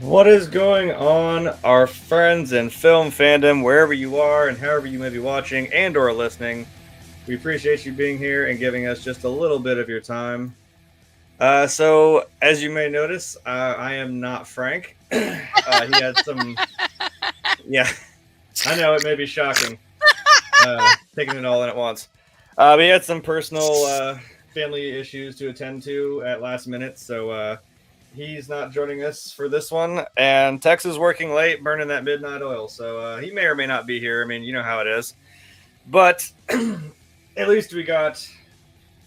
What is going on, our friends in film fandom, wherever you are and however you may be watching and or listening? We appreciate you being here and giving us just a little bit of your time. So, as you may notice, I am not Frank. He had some, yeah, I know it may be shocking, taking it all in at once. But he had some personal family issues to attend to at last minute, so he's not joining us for this one. And Tex is working late, burning that midnight oil, so he may or may not be here. I mean, you know how it is. But at least we got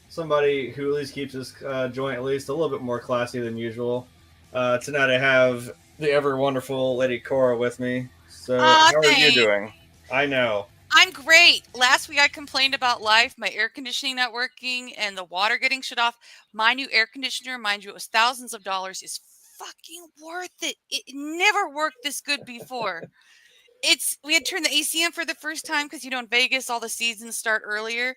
somebody who at least keeps his joint at least a little bit more classy than usual. Tonight I have the ever wonderful Lady Cora with me. So how are you Thanks. doing? I know. I'm great. Last week I complained about life, my air conditioning not working, and the water getting shut off. My new air conditioner, mind you, it was thousands of dollars, is fucking worth it. It never worked this good before. We had turned the AC on for the first time because in Vegas all the seasons start earlier,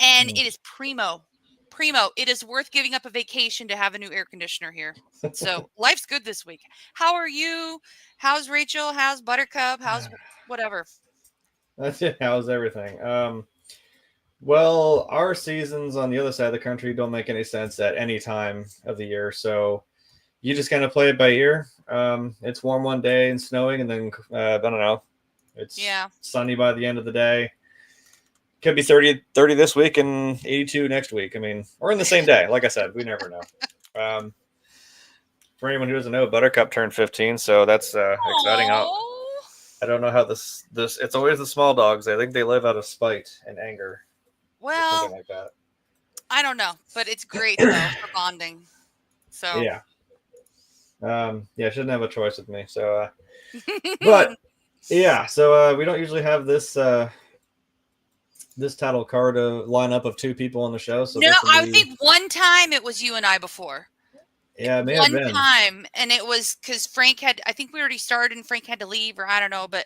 and it is primo. Primo. It is worth giving up a vacation to have a new air conditioner here. So life's good this week. How are you? How's Rachel? How's Buttercup? How's whatever? That's it. How's everything? Well, our seasons on the other side of the country don't make any sense at any time of the year, so you just kind of play it by ear. It's warm one day and snowing, and then I don't know, it's sunny by the end of the day. Could be 30 this week and 82 next week. I mean, or in the same day. Like I said, we never know. For anyone who doesn't know, Buttercup turned 15, so that's exciting. I don't know how this. It's always the small dogs. I think they live out of spite and anger. Well, something like that. I don't know, but it's great though for bonding. So yeah, she didn't have a choice with me. So, but yeah, so we don't usually have this this title card lineup of two people on the show. So no, I think one time it was you and I before. Yeah, it may have been one time, and it was because Frank had. I think we already started, and Frank had to leave, or I don't know, but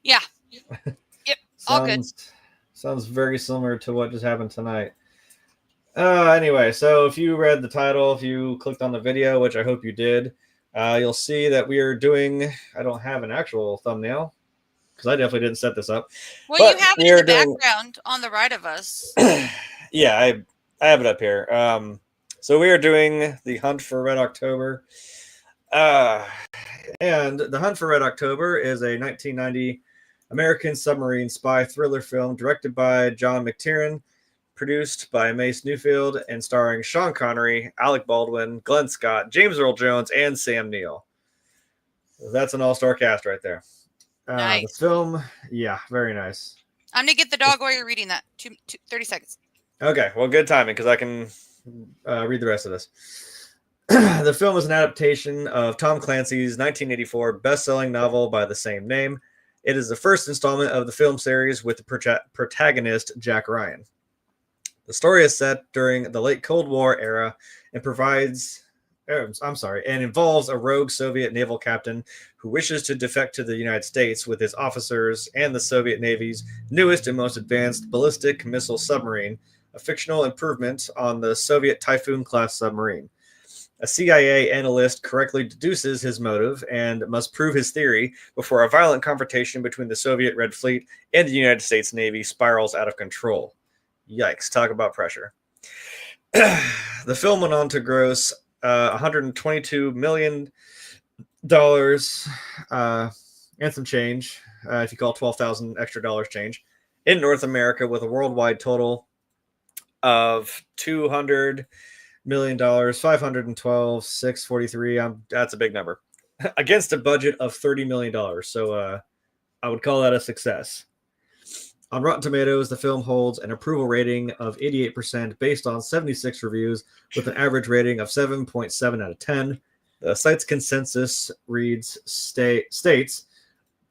yeah, yep, all good. Sounds very similar to what just happened tonight. Anyway, so if you read the title, if you clicked on the video, which I hope you did, you'll see that we are doing. I don't have an actual thumbnail because I definitely didn't set this up. Well, but you have it in the background on the right of us. Yeah, I have it up here. So we are doing The Hunt for Red October. And The Hunt for Red October is a 1990 American submarine spy thriller film directed by John McTiernan, produced by Mace Neufeld, and starring Sean Connery, Alec Baldwin, Glenn Scott, James Earl Jones, and Sam Neill. That's an all-star cast right there. Nice. The film, yeah, very nice. I'm going to get the dog while you're reading that. 30 seconds. Okay, well, good timing because I can read the rest of this. The film is an adaptation of Tom Clancy's 1984 best-selling novel by the same name. It is the first installment of the film series with the protagonist Jack Ryan. The story is set during the late Cold War era and involves a rogue Soviet naval captain who wishes to defect to the United States with his officers and the Soviet Navy's newest and most advanced ballistic missile submarine, a fictional improvement on the Soviet Typhoon-class submarine. A CIA analyst correctly deduces his motive and must prove his theory before a violent confrontation between the Soviet Red Fleet and the United States Navy spirals out of control. Yikes, talk about pressure. The film went on to gross $122 million and some change, if you call 12,000 extra dollars change, in North America with a worldwide total of $200 million, 512, 643. That's a big number against a budget of $30 million. So I would call that a success. On Rotten Tomatoes, the film holds an approval rating of 88% based on 76 reviews with an average rating of 7.7 out of 10. The site's consensus states,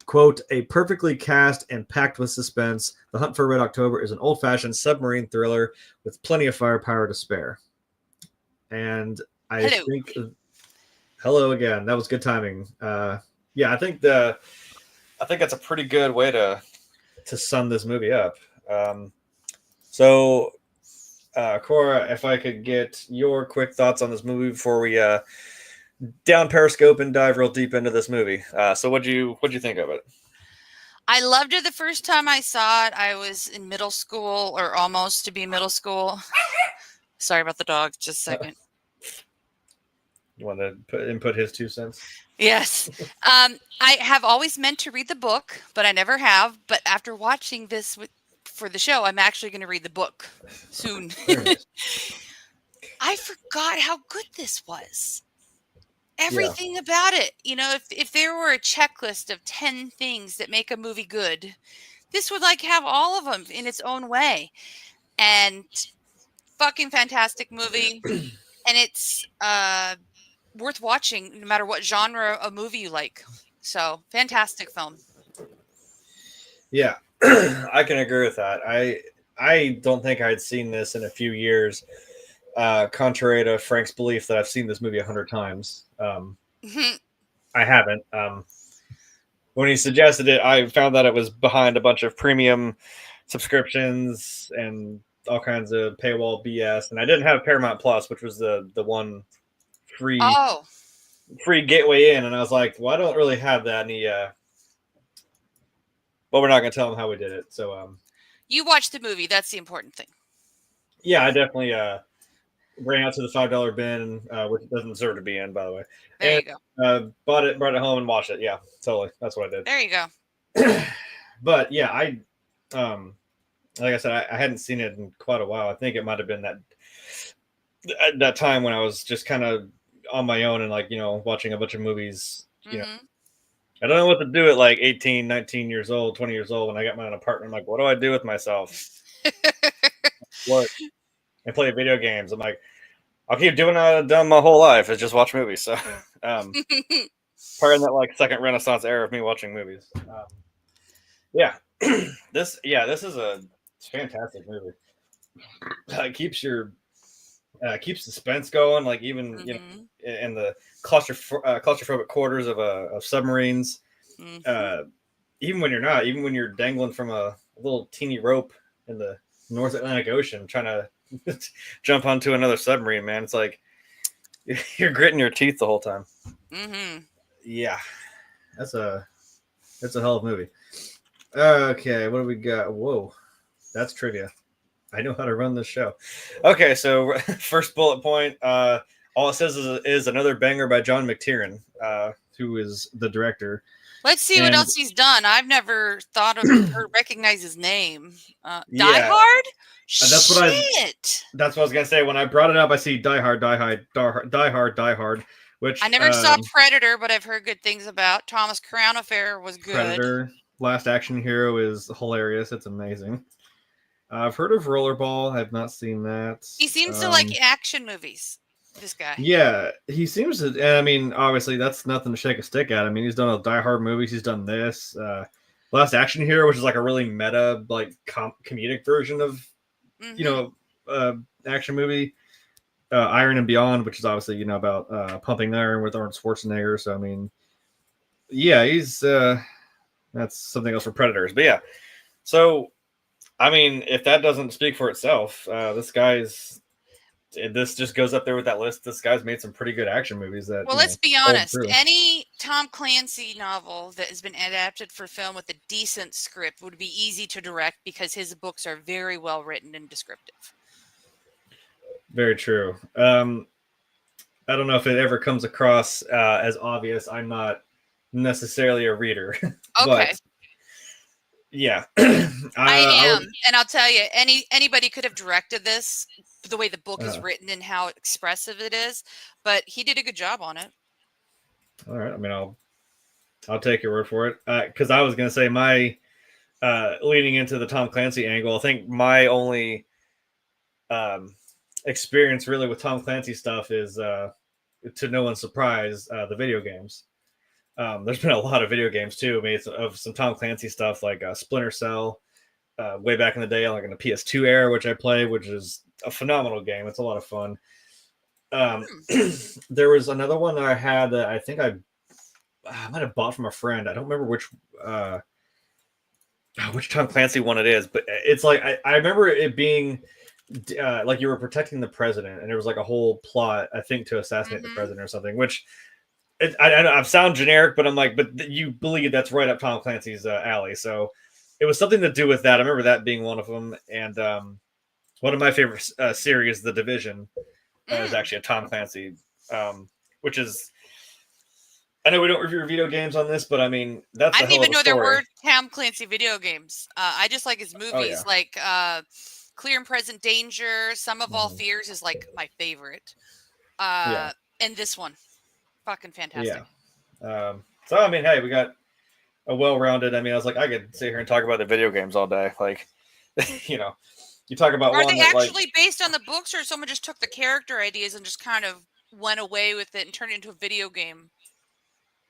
quote, a perfectly cast and packed with suspense, The Hunt for Red October is an old-fashioned submarine thriller with plenty of firepower to spare. And I think, hello again. That was good timing. Yeah, I think that's a pretty good way to sum this movie up. So, Cora, if I could get your quick thoughts on this movie before we down Periscope and dive real deep into this movie. So what'd you think of it? I loved it the first time I saw it. I was in middle school, or almost to be in middle school. Sorry about the dog. Just a second. You want to input his 2 cents? Yes. I have always meant to read the book, but I never have. But after watching this for the show, I'm actually going to read the book soon. I forgot how good this was. Everything about it. You know, if there were a checklist of 10 things that make a movie good, this would like have all of them in its own way. And fucking fantastic movie. And it's worth watching no matter what genre of movie you like. So fantastic film. Yeah, I can agree with that. I don't think I'd seen this in a few years, contrary to Frank's belief that I've seen this movie 100 times. I haven't. When he suggested it, I found that it was behind a bunch of premium subscriptions and all kinds of paywall BS, and I didn't have Paramount Plus, which was the one free gateway in, and I was like, well, I don't really have that. And he, well, we're not going to tell him how we did it. So, you watched the movie. That's the important thing. Yeah, I definitely ran out to the $5 bin, which doesn't deserve to be in, by the way. There you go. Brought it home and watched it. Yeah, totally. That's what I did. There you go. But yeah, like I said, I hadn't seen it in quite a while. I think it might have been that time when I was just kind of on my own and like, watching a bunch of movies. I don't know what to do at like 18, 19 years old, 20 years old when I got my own apartment. I'm like, what do I do with myself? What? I play video games. I'm like, I'll keep doing what I've done my whole life is just watch movies. So part of that like second Renaissance era of me watching movies. Yeah. This is a fantastic movie. It keeps suspense going, like even in the claustrophobic quarters of submarines. Even when you're dangling from a little teeny rope in the North Atlantic Ocean trying to jump onto another submarine, man, it's like you're gritting your teeth the whole time. Yeah, that's a hell of a movie. Okay, what do we got? Whoa, that's trivia. I know how to run this show. Okay, so first bullet point. All it says is another banger by John McTiernan, who is the director. Let's see what else he's done. I've never thought of or recognized his name. Die Hard? That's what I was gonna say. When I brought it up, I see Die Hard, which I never saw Predator, but I've heard good things about. Thomas Crown Affair was good. Predator, Last Action Hero is hilarious. It's amazing. I've heard of Rollerball. I've not seen that. He seems to like action movies. This guy. Yeah, he seems to. And I mean, obviously, that's nothing to shake a stick at. I mean, he's done a Die Hard movies. He's done this. Last Action Hero, which is like a really meta, like comedic version of, action movie. Iron and Beyond, which is obviously, about pumping iron with Arnold Schwarzenegger. So, I mean, yeah, he's that's something else for Predators. But yeah, so, I mean, if that doesn't speak for itself, this just goes up there with that list. This guy's made some pretty good action movies. Let's be honest. Any Tom Clancy novel that has been adapted for film with a decent script would be easy to direct because his books are very well written and descriptive. Very true. I don't know if it ever comes across as obvious. I'm not necessarily a reader. Okay. But yeah. I am. And I'll tell you, anybody could have directed this the way the book is written and how expressive it is, but he did a good job on it. All right. I mean, I'll take your word for it. Because I was going to say my leaning into the Tom Clancy angle, I think my only experience really with Tom Clancy stuff is, to no one's surprise, the video games. There's been a lot of video games too, made of some Tom Clancy stuff like Splinter Cell, way back in the day, like in the PS2 era, which I played, which is a phenomenal game. It's a lot of fun. There was another one that I had that I think I might have bought from a friend. I don't remember which Tom Clancy one it is, but it's like I remember it being like you were protecting the president, and there was like a whole plot, I think, to assassinate the president or something, which I sound generic, but I'm like, but you believe that's right up Tom Clancy's alley. So it was something to do with that. I remember that being one of them. And one of my favorite series, The Division, is actually a Tom Clancy, which is, I know we don't review video games on this, but I mean, that's I a didn't hell of even a know there story. were Tom Clancy video games. I just like his movies, like Clear and Present Danger, Some of All Fears is like my favorite. Yeah. And this one, fucking fantastic. Yeah. So I mean, hey, we got a well-rounded. I mean, I was like, I could sit here and talk about the video games all day. Like, you know, you talk about Are one they that actually based on the books, or someone just took the character ideas and just kind of went away with it and turned it into a video game?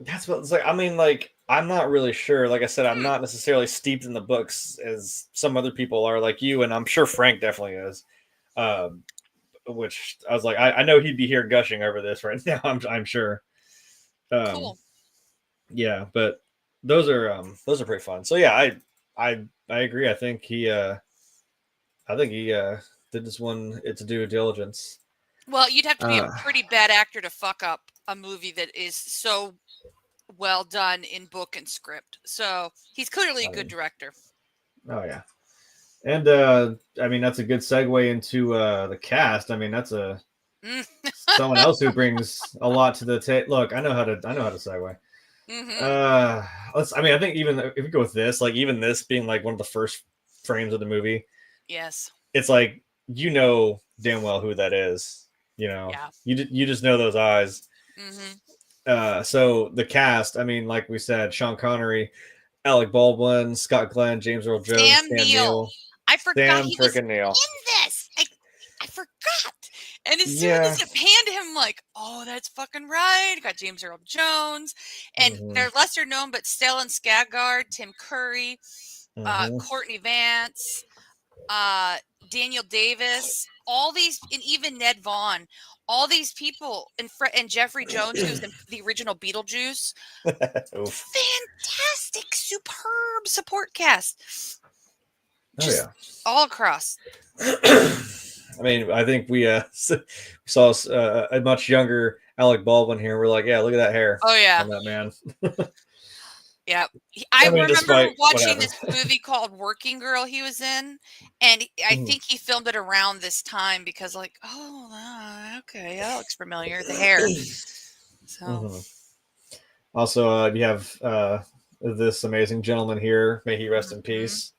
that's what it's like. I mean, like, I'm not really sure. Like I said, I'm not necessarily steeped in the books as some other people are, like you, and I'm sure Frank definitely is. Which I was like, I know he'd be here gushing over this right now. I'm sure. Cool. Yeah, but those are pretty fun. So yeah, I agree. I think he did this one. It's due diligence. Well, you'd have to be a pretty bad actor to fuck up a movie that is so well done in book and script. So he's clearly a good director. Oh yeah. And I mean, that's a good segue into the cast. I mean, that's someone else who brings a lot to the table. Look, I know how to segue. I think even if we go with this, like even this being like one of the first frames of the movie, yes, it's like damn well who that is. You just know those eyes. So the cast, I mean, like we said, Sean Connery, Alec Baldwin, Scott Glenn, James Earl Jones, Sam Neill. I forgot he was Neill in this. I forgot. And as soon as it panned him, like, oh, that's fucking right. Got James Earl Jones, and they're lesser known, but Stellan Skarsgård, Tim Curry, Courtney Vance, Daniel Davis, all these, and even Ned Vaughn, all these people, and Jeffrey Jones, who's in the original Beetlejuice. Fantastic, superb support cast. Just all across. I mean, I think we saw a much younger Alec Baldwin here. We're like, yeah, look at that hair. Oh yeah, on that man. Yeah, I remember watching this movie called Working Girl he was in, and I think he filmed it around this time because, like, oh, okay, that looks familiar, the hair. So, also, you have this amazing gentleman here. May he rest in peace.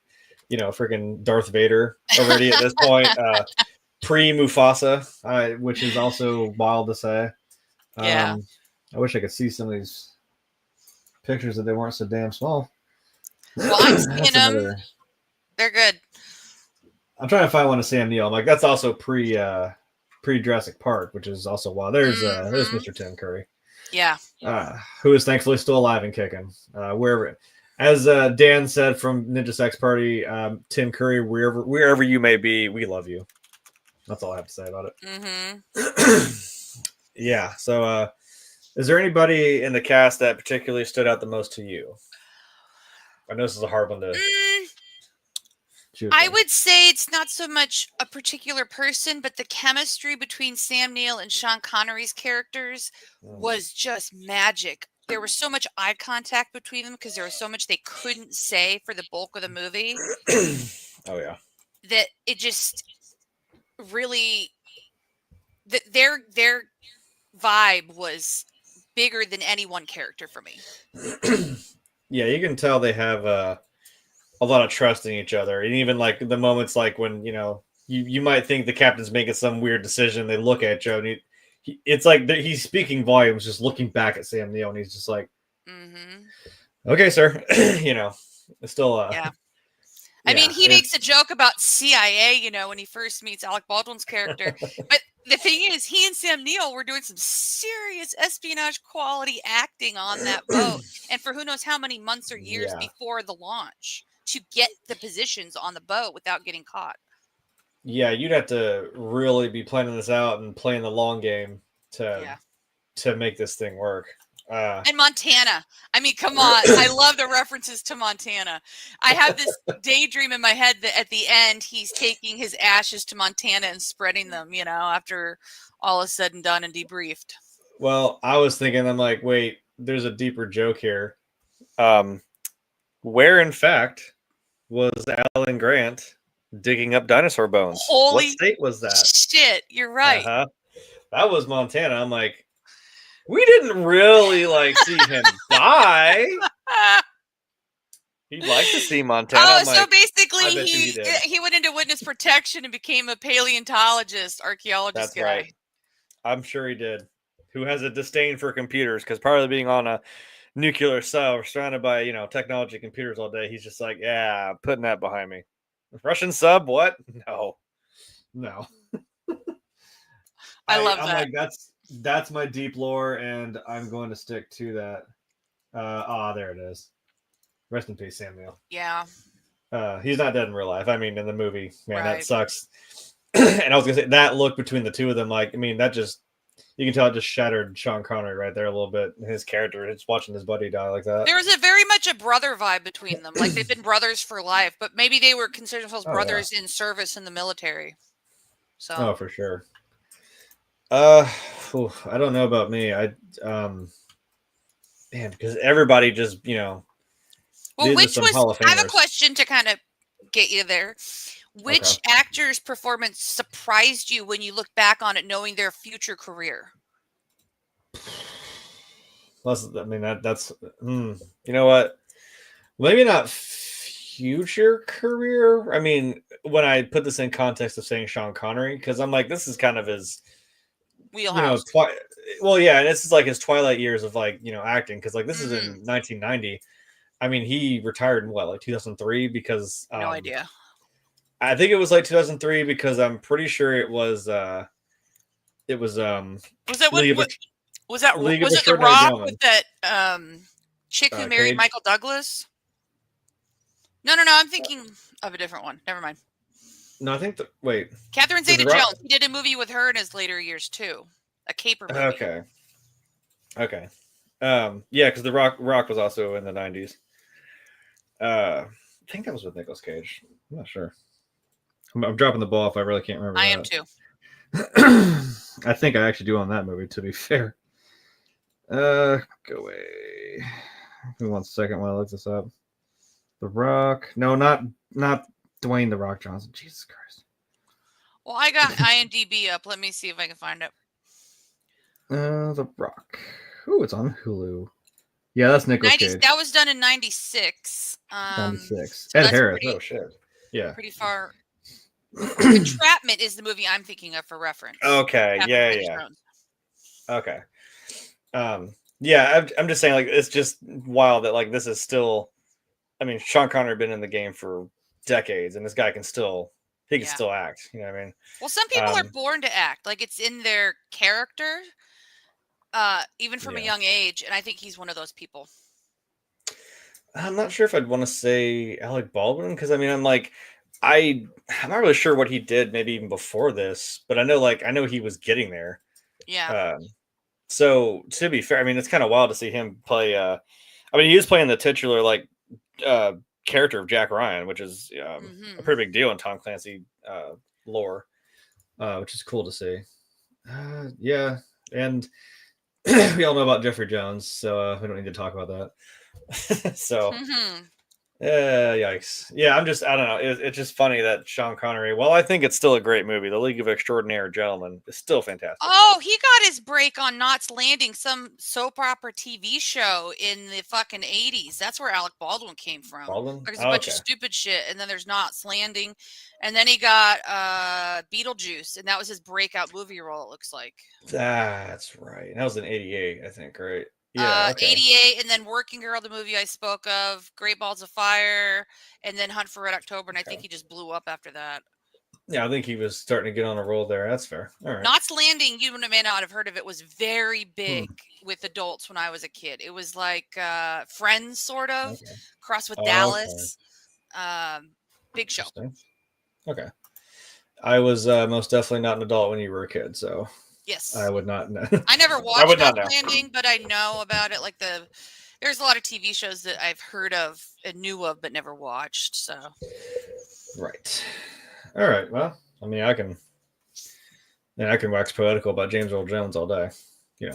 Freaking Darth Vader already at this point. Pre-Mufasa, which is also wild to say. Yeah. I wish I could see some of these pictures that they weren't so damn small. Well, I'm seeing them. They're good. I'm trying to find one of Sam Neill. I'm like, that's also pre Jurassic Park, which is also wild. There's Mr. Tim Curry. Yeah. Who is thankfully still alive and kicking. Wherever, as Dan said from Ninja Sex Party, Tim Curry, wherever you may be, we love you. That's all I have to say about it. Yeah. So, is there anybody in the cast that particularly stood out the most to you? I know this is a hard one to choose. I would say it's not so much a particular person, but the chemistry between Sam Neill and Sean Connery's characters was just magic. There was so much eye contact between them because there was so much they couldn't say for the bulk of the movie. Oh yeah. That it just really their vibe was bigger than any one character for me. Yeah, you can tell they have a lot of trust in each other, and even like the moments like when you might think the captain's making some weird decision, they look at Joe, and it's like he's speaking volumes, just looking back at Sam Neill, and he's just like, "Okay, sir," it's still yeah. I mean, he makes a joke about CIA, when he first meets Alec Baldwin's character. But the thing is, he and Sam Neill were doing some serious espionage quality acting on that boat. And for who knows how many months or years before the launch to get the positions on the boat without getting caught. Yeah, you'd have to really be planning this out and playing the long game to make this thing work. And Montana. I mean, come on. I love the references to Montana. I have this daydream in my head that at the end, he's taking his ashes to Montana and spreading them, after all is said and done and debriefed. Well, I was thinking, I'm like, wait, there's a deeper joke here. Where in fact was Alan Grant digging up dinosaur bones? What Holy state was that? shit, you're Uh right. huh. That was Montana. I'm like, we didn't really like see him die. He'd like to see Montana. Oh, I'm so like, basically I bet you he did. he went into witness protection and became a paleontologist, archaeologist That's guy. right. I'm sure he did. Who has a disdain for computers because part of being on a nuclear sub surrounded by technology computers all day, he's just like, yeah, putting that behind me. Russian sub? What? No, no. I love I'm that. like, that's my deep lore, and I'm going to stick to that. There it is. Rest in peace, Sam Neill. Yeah. He's not dead in real life. I mean, in the movie, man, that Right. sucks. And I was gonna say that look between the two of them, like, I mean, that just you can tell it just shattered Sean Connery right there a little bit. His character, it's watching his buddy die like that. There was a very much a brother vibe between them. Like they've been brothers for life, but maybe they were considered themselves Oh yeah. brothers in service in the military. So Oh, for sure. I don't know about me. Man, because everybody just well, these are which some was Hall of I have a Famers. question to kind of get you there. Which Okay. actor's performance surprised you when you look back on it, knowing their future career? Plus, I mean that's you know what? Maybe not future career. I mean, when I put this in context of saying Sean Connery, because I'm like, this is kind of his, Wheelhouse. well, yeah, and this is like his twilight years of like acting, because like this is Mm-hmm. in 1990. I mean, he retired in what, like 2003, because No idea. I think it was like 2003, because I'm pretty sure it was Was that League of was it The Extraordinary Rock with Gentlemen. that chick who married Cage. Michael Douglas? No, I'm thinking of a different one. Never mind. No, I think wait. Catherine Does The Zeta-Jones. Rock? He did a movie with her in his later years too, a caper movie. Okay. Yeah, because the Rock was also in the 90s. I think that was with Nicolas Cage. I'm not sure. I'm dropping the ball if I really can't remember. I am too. I think I actually do on that movie, to be fair. Go away. Give me 1 second while I look this up. The Rock. No, not Dwayne The Rock Johnson. Jesus Christ. Well, I got IMDb up. Let me see if I can find it. The Rock. Ooh, it's on Hulu. Yeah, that's Nicolas Cage. That was done in 96. 96. So Ed that's Harris. Oh shit. Yeah. pretty far. Entrapment is the movie I'm thinking of for reference. Okay. Catherine Yeah. Zeta-Jones. Okay. Yeah, I'm just saying, like, it's just wild that like this is still. I mean, Sean Connery been in the game for decades, and this guy can still still act. You know what I mean? Well, some people are born to act, like it's in their character, even from a young age, and I think he's one of those people. I'm not sure if I'd want to say Alec Baldwin, because I mean, I'm not really sure what he did, maybe even before this, but I know he was getting there. Yeah. So to be fair, I mean, it's kind of wild to see him play. I mean, he was playing the titular character of Jack Ryan, which is a pretty big deal in Tom Clancy lore, which is cool to see. Yeah, and we all know about Jeffrey Jones, so we don't need to talk about that. So, yikes. Yeah, I don't know. It's just funny that Sean Connery, well, I think it's still a great movie. The League of Extraordinary Gentlemen is still fantastic. Oh, he got his break on Knots Landing, some soap opera TV show in the fucking 80s. That's where Alec Baldwin came from. Baldwin? There's a bunch of stupid shit, and then there's Knots Landing, and then he got Beetlejuice, and that was his breakout movie role, it looks like. That's right. That was in 88, I think, right? Yeah, okay. 88, and then Working Girl, the movie I spoke of, Great Balls of Fire, and then Hunt for Red October, and I think he just blew up after that. Yeah, I think he was starting to get on a roll there. That's fair. All right. Knots Landing, you may not have heard of it, was very big with adults when I was a kid. It was like Friends, sort of, crossed with Dallas. Big show. Okay. I was most definitely not an adult when you were a kid, so yes, I would not know. I never watched Knots Landing, but I know about it. Like there's a lot of TV shows that I've heard of and knew of, but never watched. So, right. All right. Well, I mean, I can wax poetical about James Earl Jones all day.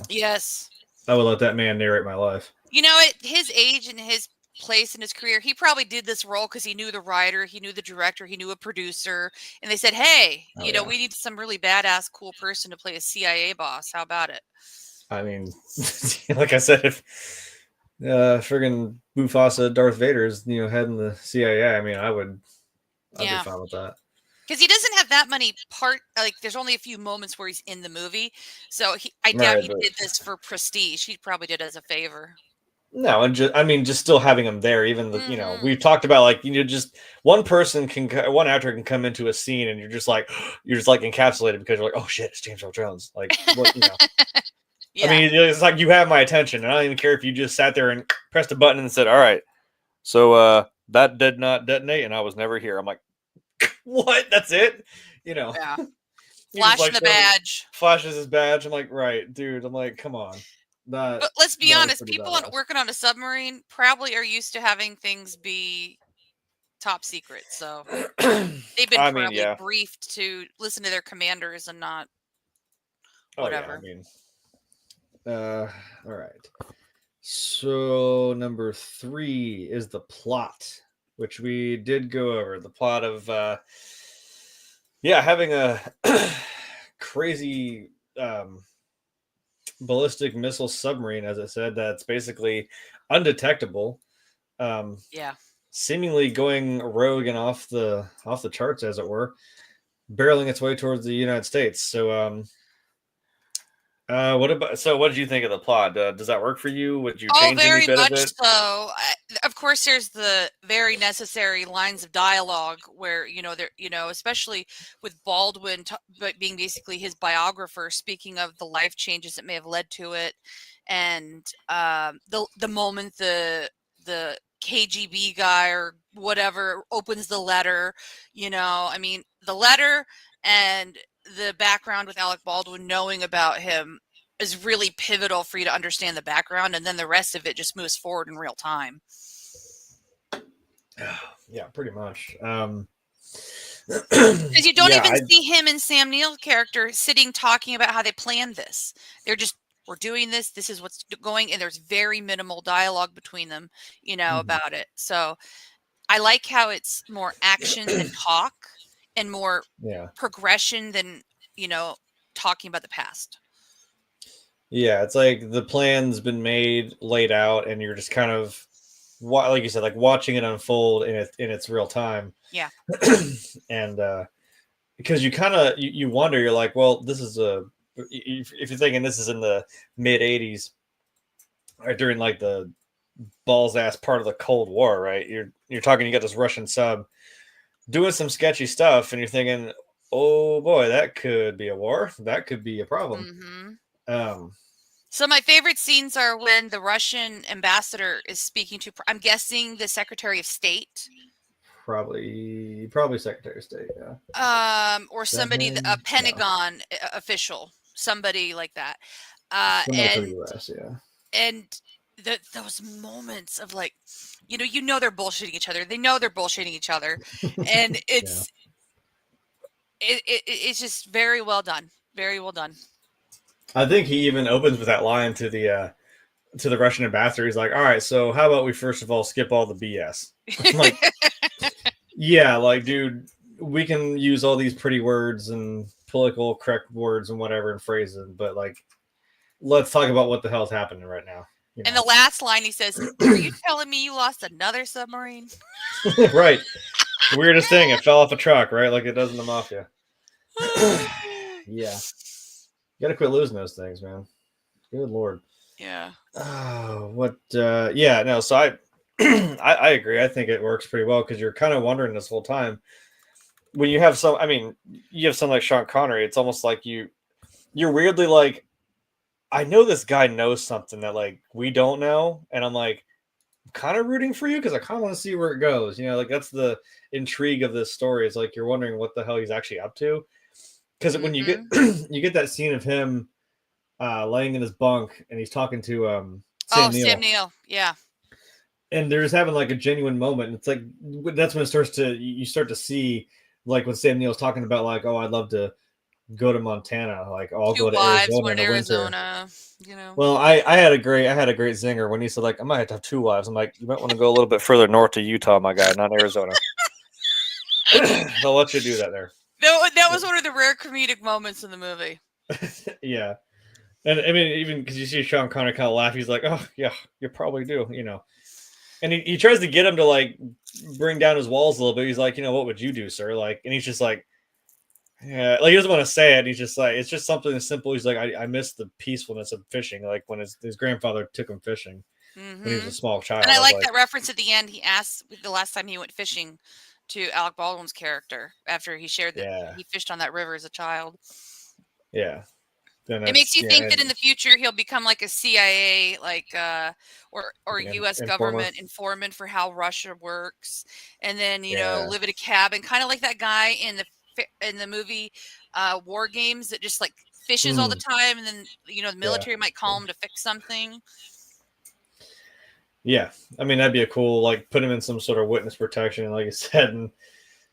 Yes. I would let that man narrate my life. At his age and his place in his career, he probably did this role because he knew the writer, he knew the director, he knew a producer, and they said, "Hey, we need some really badass, cool person to play a CIA boss. How about it?" I mean, like I said, if friggin' Mufasa, Darth Vader is head in the CIA, I mean, I'd be fine with that. Because he doesn't have that many there's only a few moments where he's in the movie. So I doubt he did this for prestige. He probably did it as a favor. No, and just still having him there, even we've talked about just one actor can come into a scene and you're just encapsulated because you're like, oh shit, it's James Earl Jones. Like, what, Yeah. I mean, it's like you have my attention, and I don't even care if you just sat there and pressed a button and said, all right, so that did not detonate and I was never here. I'm like, what? That's it? Yeah. Flashing the badge. Flashes his badge. I'm like, right, dude. I'm like, come on. But let's be honest, people working on a submarine probably are used to having things be top secret. So they've been briefed to listen to their commanders and not whatever. All right. So number 3 is the plot, which we did go over. The plot of having a crazy ballistic missile submarine, as I said, that's basically undetectable. Seemingly going rogue and off the charts, as it were, barreling its way towards the United States. So what did you think of the plot? Does that work for you? Would you change any bit of it? Very much so. Of course, there's the very necessary lines of dialogue where especially with Baldwin being basically his biographer, speaking of the life changes that may have led to it, and the moment the KGB guy or whatever opens the letter, the letter and the background with Alec Baldwin knowing about him is really pivotal for you to understand the background, and then the rest of it just moves forward in real time. Yeah, pretty much. Because you don't even see him and Sam Neill character sitting talking about how they planned this. They're just, we're doing this. This is what's going, and there's very minimal dialogue between them, about it. So I like how it's more action than talk, and more progression than talking about the past. Yeah, it's like the plan's been made, laid out, and you're just kind of, like you said, like watching it unfold in its real time. Yeah. And because you kind of you wonder, you're like, well, this is if you're thinking this is in the mid 80s, or during like the balls ass part of the Cold War, right? You're talking, you got this Russian sub doing some sketchy stuff, and you're thinking, oh boy, that could be a war. That could be a problem. So my favorite scenes are when the Russian ambassador is speaking to, I'm guessing, the Secretary of State. Probably Secretary of State, yeah. Or somebody, a Pentagon official, somebody like that. And US, yeah. And those moments of like, they're bullshitting each other. They know they're bullshitting each other, and it's it's just very well done. Very well done. I think he even opens with that line to the Russian ambassador. He's like, all right, so how about we first of all skip all the BS? Like, yeah, like, dude, we can use all these pretty words and political correct words and whatever and phrases, but like, let's talk about what the hell's happening right now. And the last line he says, are you telling me you lost another submarine? Right. The weirdest thing, it fell off a truck, right? Like it does in the Mafia. Yeah. You gotta quit losing those things, man. Good Lord. Yeah. Yeah, no, so I agree. I think it works pretty well because you're kind of wondering this whole time. When you have someone like Sean Connery, it's almost like you're weirdly like, I know this guy knows something that like we don't know, and I'm like kind of rooting for you because I kind of want to see where it goes. Like that's the intrigue of this story. Is like you're wondering what the hell he's actually up to. Because when you get that scene of him laying in his bunk and he's talking to Sam Neill. Sam Neill, yeah. And they're just having like a genuine moment. It's like that's when you start to see like when Sam Neill's talking about like, oh, I'd love to go to Montana, like I'll go to Arizona in the winter. You know. Well, I had a great zinger when he said like I might have to have 2 wives. I'm like, you might want to go a little bit further north to Utah, my guy, not Arizona. They'll let you do that there. That was one of the rare comedic moments in the movie. Yeah. And I mean, even because you see Sean Connery kind of laugh, he's like, "Oh yeah, you probably do," you know. And he tries to get him to like bring down his walls a little bit. He's like, "What would you do, sir?" Like, and he's just like, "Yeah," like he doesn't want to say it. He's just like, it's just something simple. He's like, "I miss the peacefulness of fishing, like when his grandfather took him fishing when he was a small child." And I like like, that reference at the end. He asked the last time he went fishing to Alec Baldwin's character after he shared that he fished on that river as a child. Yeah. It makes you think that in the future he'll become like a CIA, or U.S. government informant for how Russia works, and then live in a cabin, kind of like that guy in the movie War Games that just like fishes all the time, and then the military might call him to fix something. Yeah, I mean that'd be a cool like put him in some sort of witness protection, like you said, and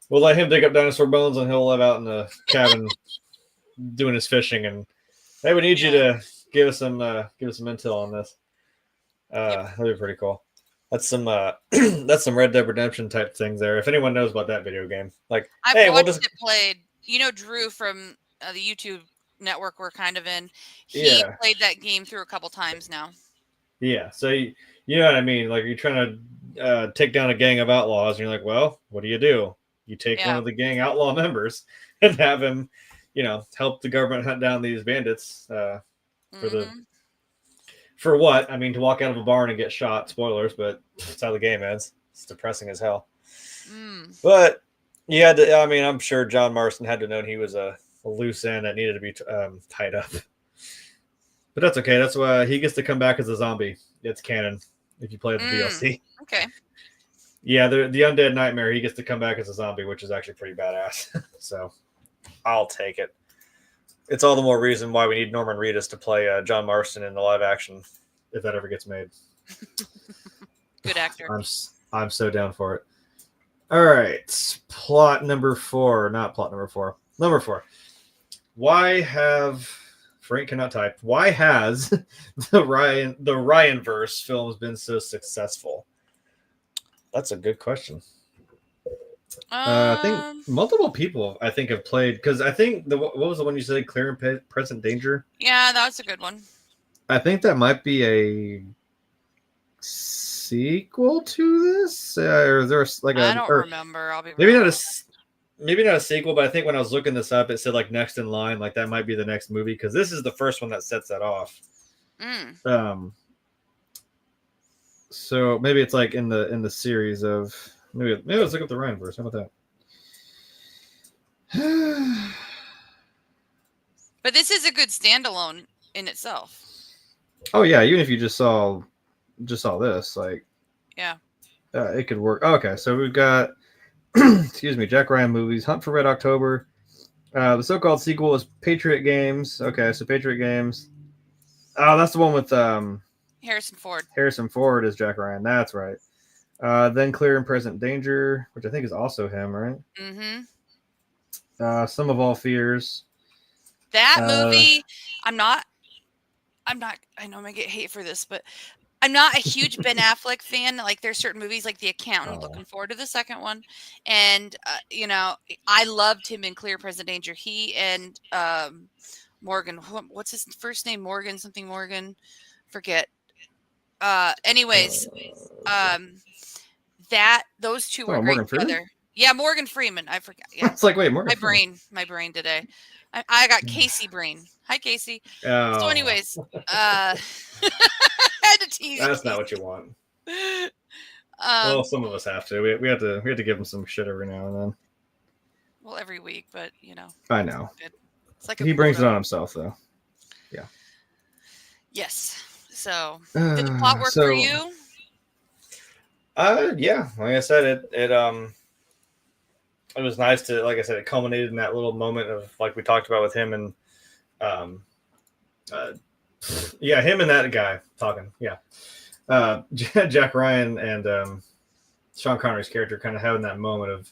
we'll let him dig up dinosaur bones, and he'll live out in the cabin doing his fishing and. Hey, we need you to give us some intel on this. That'd be pretty cool. That's some that's some Red Dead Redemption type things there. If anyone knows about that video game, like I've watched it played. Drew from the YouTube network we're kind of in. He played that game through a couple times now. Yeah, so you know what I mean. Like you're trying to take down a gang of outlaws, and you're like, well, what do? You take one of the gang outlaw members and have him. Help the government hunt down these bandits for what? I mean, to walk out of a barn and get shot. Spoilers, but that's how the game ends. It's depressing as hell. But I'm sure John Marston had to know he was a loose end that needed to be tied up. But that's okay. That's why he gets to come back as a zombie. It's canon if you play the DLC. Okay. Yeah, the Undead Nightmare, he gets to come back as a zombie, which is actually pretty badass. So I'll take it. It's all the more reason why we need Norman Reedus to play John Marston in the live action, if that ever gets made. Good actor. I'm so down for it. All right, plot number 4, not plot number 4. Number 4. Why have Frank cannot type? Why has the Ryanverse films been so successful? That's a good question. I think multiple people have played because I think what was the one you said? Clear and Present Danger. Yeah, that was a good one. I think that might be a sequel to this, or there's like I don't remember. I'll be maybe not a sequel, but I think when I was looking this up, it said like next in line, like that might be the next movie because this is the first one that sets that off. So maybe it's like in the series of. Maybe let's look up the Ryanverse. How about that? But this is a good standalone in itself. Oh yeah, even if you just saw this, like it could work. Okay, so we've got excuse me, Jack Ryan movies, Hunt for Red October. The so-called sequel is Patriot Games. Okay, so Patriot Games. Oh, that's the one with Harrison Ford. Harrison Ford is Jack Ryan. That's right. Then Clear and Present Danger, which I think is also him, right? Sum of All Fears. That movie, I'm not. I know I'm gonna get hate for this, but I'm not a huge Ben Affleck fan. Like there's certain movies like The Accountant. Looking forward to the second one, and I loved him in Clear Present Danger. He and Morgan. What's his first name? Morgan something. Morgan. Forget. Anyways, those two were great together. Freeman? Yeah, Morgan Freeman. I forgot. Yeah, it's like wait, Morgan. My brain today. I got Casey brain. Hi, Casey. Oh. So, anyways, I had to tease. That's not what you want. Well, some of us have to. We have to give him some shit every now and then. Well, every week, but I know. It's like he brings it on himself, though. Yeah. Yes. So, did the plot work for you? Yeah. Like I said, it was nice to, like I said, it culminated in that little moment of like we talked about with him and, him and that guy talking. Yeah. Jack Ryan and Sean Connery's character kind of having that moment of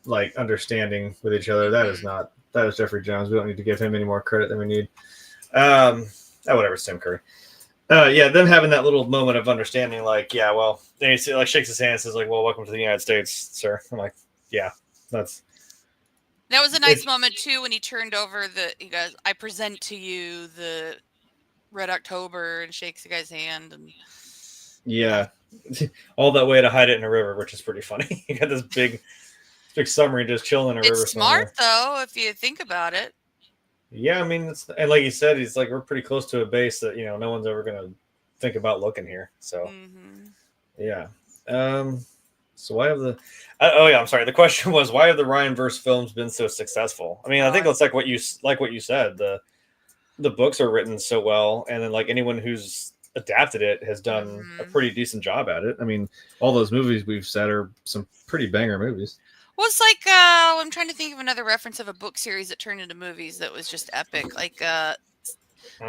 like understanding with each other. That is Jeffrey Jones. We don't need to give him any more credit than we need. whatever, Tim Curry. Yeah, them having that little moment of understanding, like, yeah, well, then he like shakes his hand and says, like, well, welcome to the United States, sir. I'm like, yeah, that was a nice moment too when he turned over he goes, I present to you the Red October, and shakes the guy's hand, and yeah. All that way to hide it in a river, which is pretty funny. You got this big submarine just chilling in a river. It's smart though, if you think about it. Yeah, I mean, and like you said, he's like, we're pretty close to a base that no one's ever gonna think about looking here. So, yeah. So why have the? Oh yeah, I'm sorry. The question was, why have the Ryan verse films been so successful? I mean, I think it's like what you said. The books are written so well, and then like anyone who's adapted it has done a pretty decent job at it. I mean, all those movies we've said are some pretty banger movies. Well, it's like I'm trying to think of another reference of a book series that turned into movies that was just epic, like the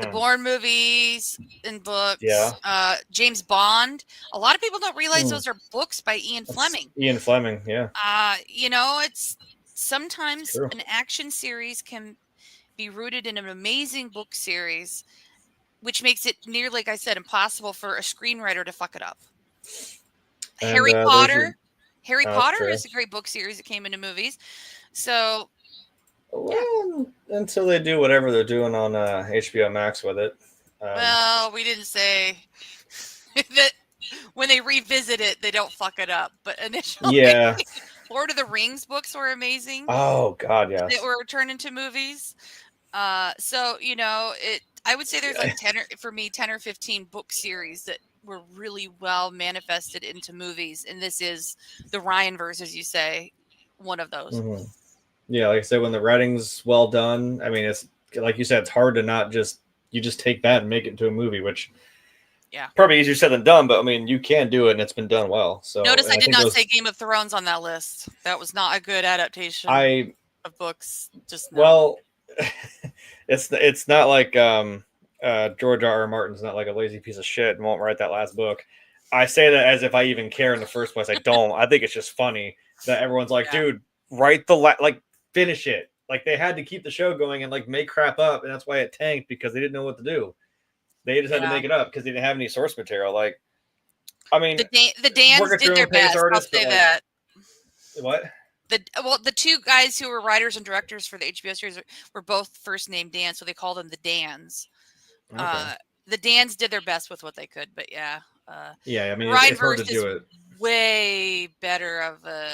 Bourne movies and books. Yeah. James Bond. A lot of people don't realize those are books by Ian Fleming. Ian Fleming, yeah. It's sometimes an action series can be rooted in an amazing book series, which makes it near, like I said, impossible for a screenwriter to fuck it up. And, Harry Potter. Harry Potter is a great book series that came into movies. So, until they do whatever they're doing on HBO Max with it. Well, we didn't say that when they revisit it, they don't fuck it up. But initially, Lord of the Rings books were amazing. Oh, God, yes. That were turned into movies. So, I would say there's like 10 or 15 book series that were really well manifested into movies, and this is the Ryan verse, as you say, one of those. Yeah, like I said, when the writing's well done, I mean, it's like you said, it's hard to not just take that and make it into a movie, which probably easier said than done, but I mean, you can do it, and it's been done well. So notice I did not say Game of Thrones on that list. That was not a good adaptation of books. Just no. Well, it's not like George R.R. Martin's not like a lazy piece of shit and won't write that last book. I say that as if I even care in the first place. I don't. I think it's just funny that everyone's like, dude, write finish it. Like, they had to keep the show going and like make crap up, and that's why it tanked, because they didn't know what to do. They just had to make it up because they didn't have any source material. Like, I mean, the Dans did their best. I'll say that. What? The two guys who were writers and directors for the HBO series were both first name Dan, so they called them the Dans. Okay. The Dans did their best with what they could, but I mean, Ryan it's hard to do it. Way better of a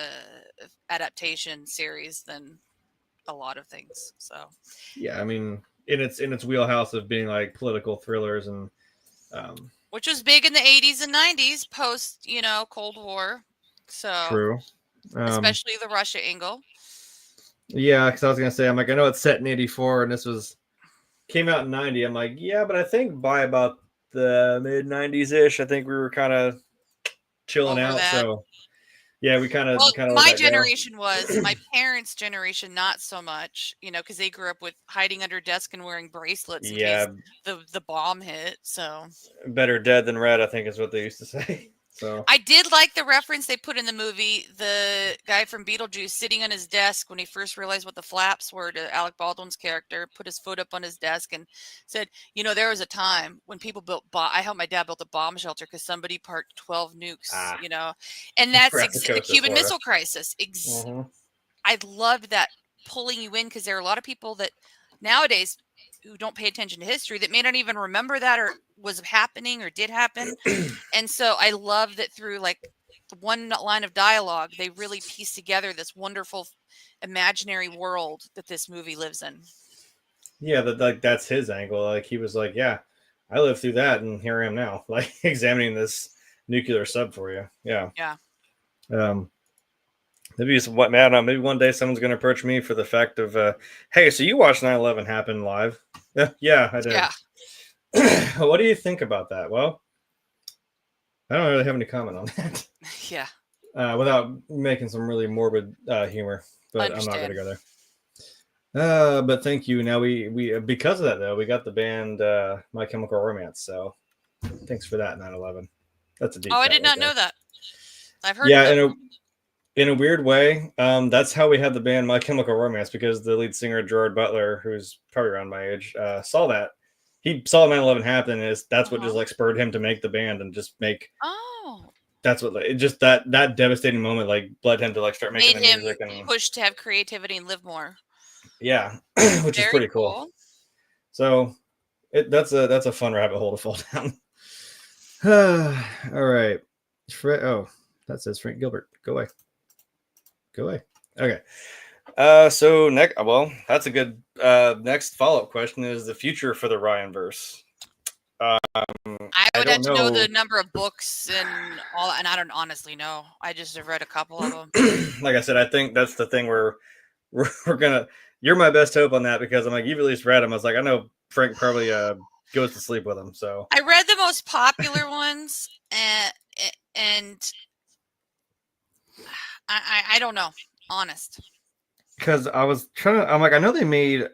adaptation series than a lot of things. So I mean, in its wheelhouse of being like political thrillers and which was big in the 80s and 90s post Cold War. So true. Especially the Russia angle. Yeah, because I was gonna say, I'm like, I know it's set in 84 and this came out in 90. I'm like, yeah, but I think by about the mid 90s ish, I think we were kind of chilling out. So yeah, we kind of my generation was my parents' generation, not so much, because they grew up with hiding under desk and wearing bracelets in case the bomb hit. So better dead than red, I think is what they used to say. So I did like the reference they put in the movie. The guy from Beetlejuice sitting on his desk when he first realized what the flaps were to Alec Baldwin's character, put his foot up on his desk and said, there was a time when people built I helped my dad build a bomb shelter because somebody parked 12 nukes, and that's the Cuban Missile Crisis. I loved that, pulling you in, because there are a lot of people that nowadays who don't pay attention to history that may not even remember that or was happening or did happen. And so I love that through like one line of dialogue, they really piece together this wonderful imaginary world that this movie lives in. Yeah, that's his angle. Like, he was like, yeah, I lived through that and here I am now, like examining this nuclear sub for you. Yeah. Maybe it's what, man, maybe one day someone's going to approach me for the fact of, hey, so you watched 9/11 happen live? Yeah, I did. Yeah. What do you think about that? Well, I don't really have any comment on that. Yeah. Without making some really morbid humor, but I'm not going to go there. But thank you. Now we because of that though, we got the band My Chemical Romance. So thanks for that, 9/11. That's a deep. I did not know that. I've heard. Yeah, in a weird way, that's how we had the band My Chemical Romance, because the lead singer Gerard Butler, who's probably around my age, saw that he saw 9/11 happen, and that's what just Uh-huh. like spurred him to make the band and just make. Oh. That's what it just that devastating moment like led him to like start making Made the him music and push to have creativity and live more. yeah, which is Very pretty cool. cool. So that's a fun rabbit hole to fall down. All right, oh, that says Frank Gilbert. Go away. Go away. Okay. So next, well, that's a good next follow up question is the future for the Ryan verse. I I would have don't to know know. the number of books and all, and I don't honestly know. I just have read a couple of them. Like I said, I think that's the thing where we're gonna. You're my best hope on that because I'm like you've at least read them. I was like I know Frank probably goes to sleep with them. So I read the most popular ones, and I don't know. Honest. because I was trying to, I'm like I know they made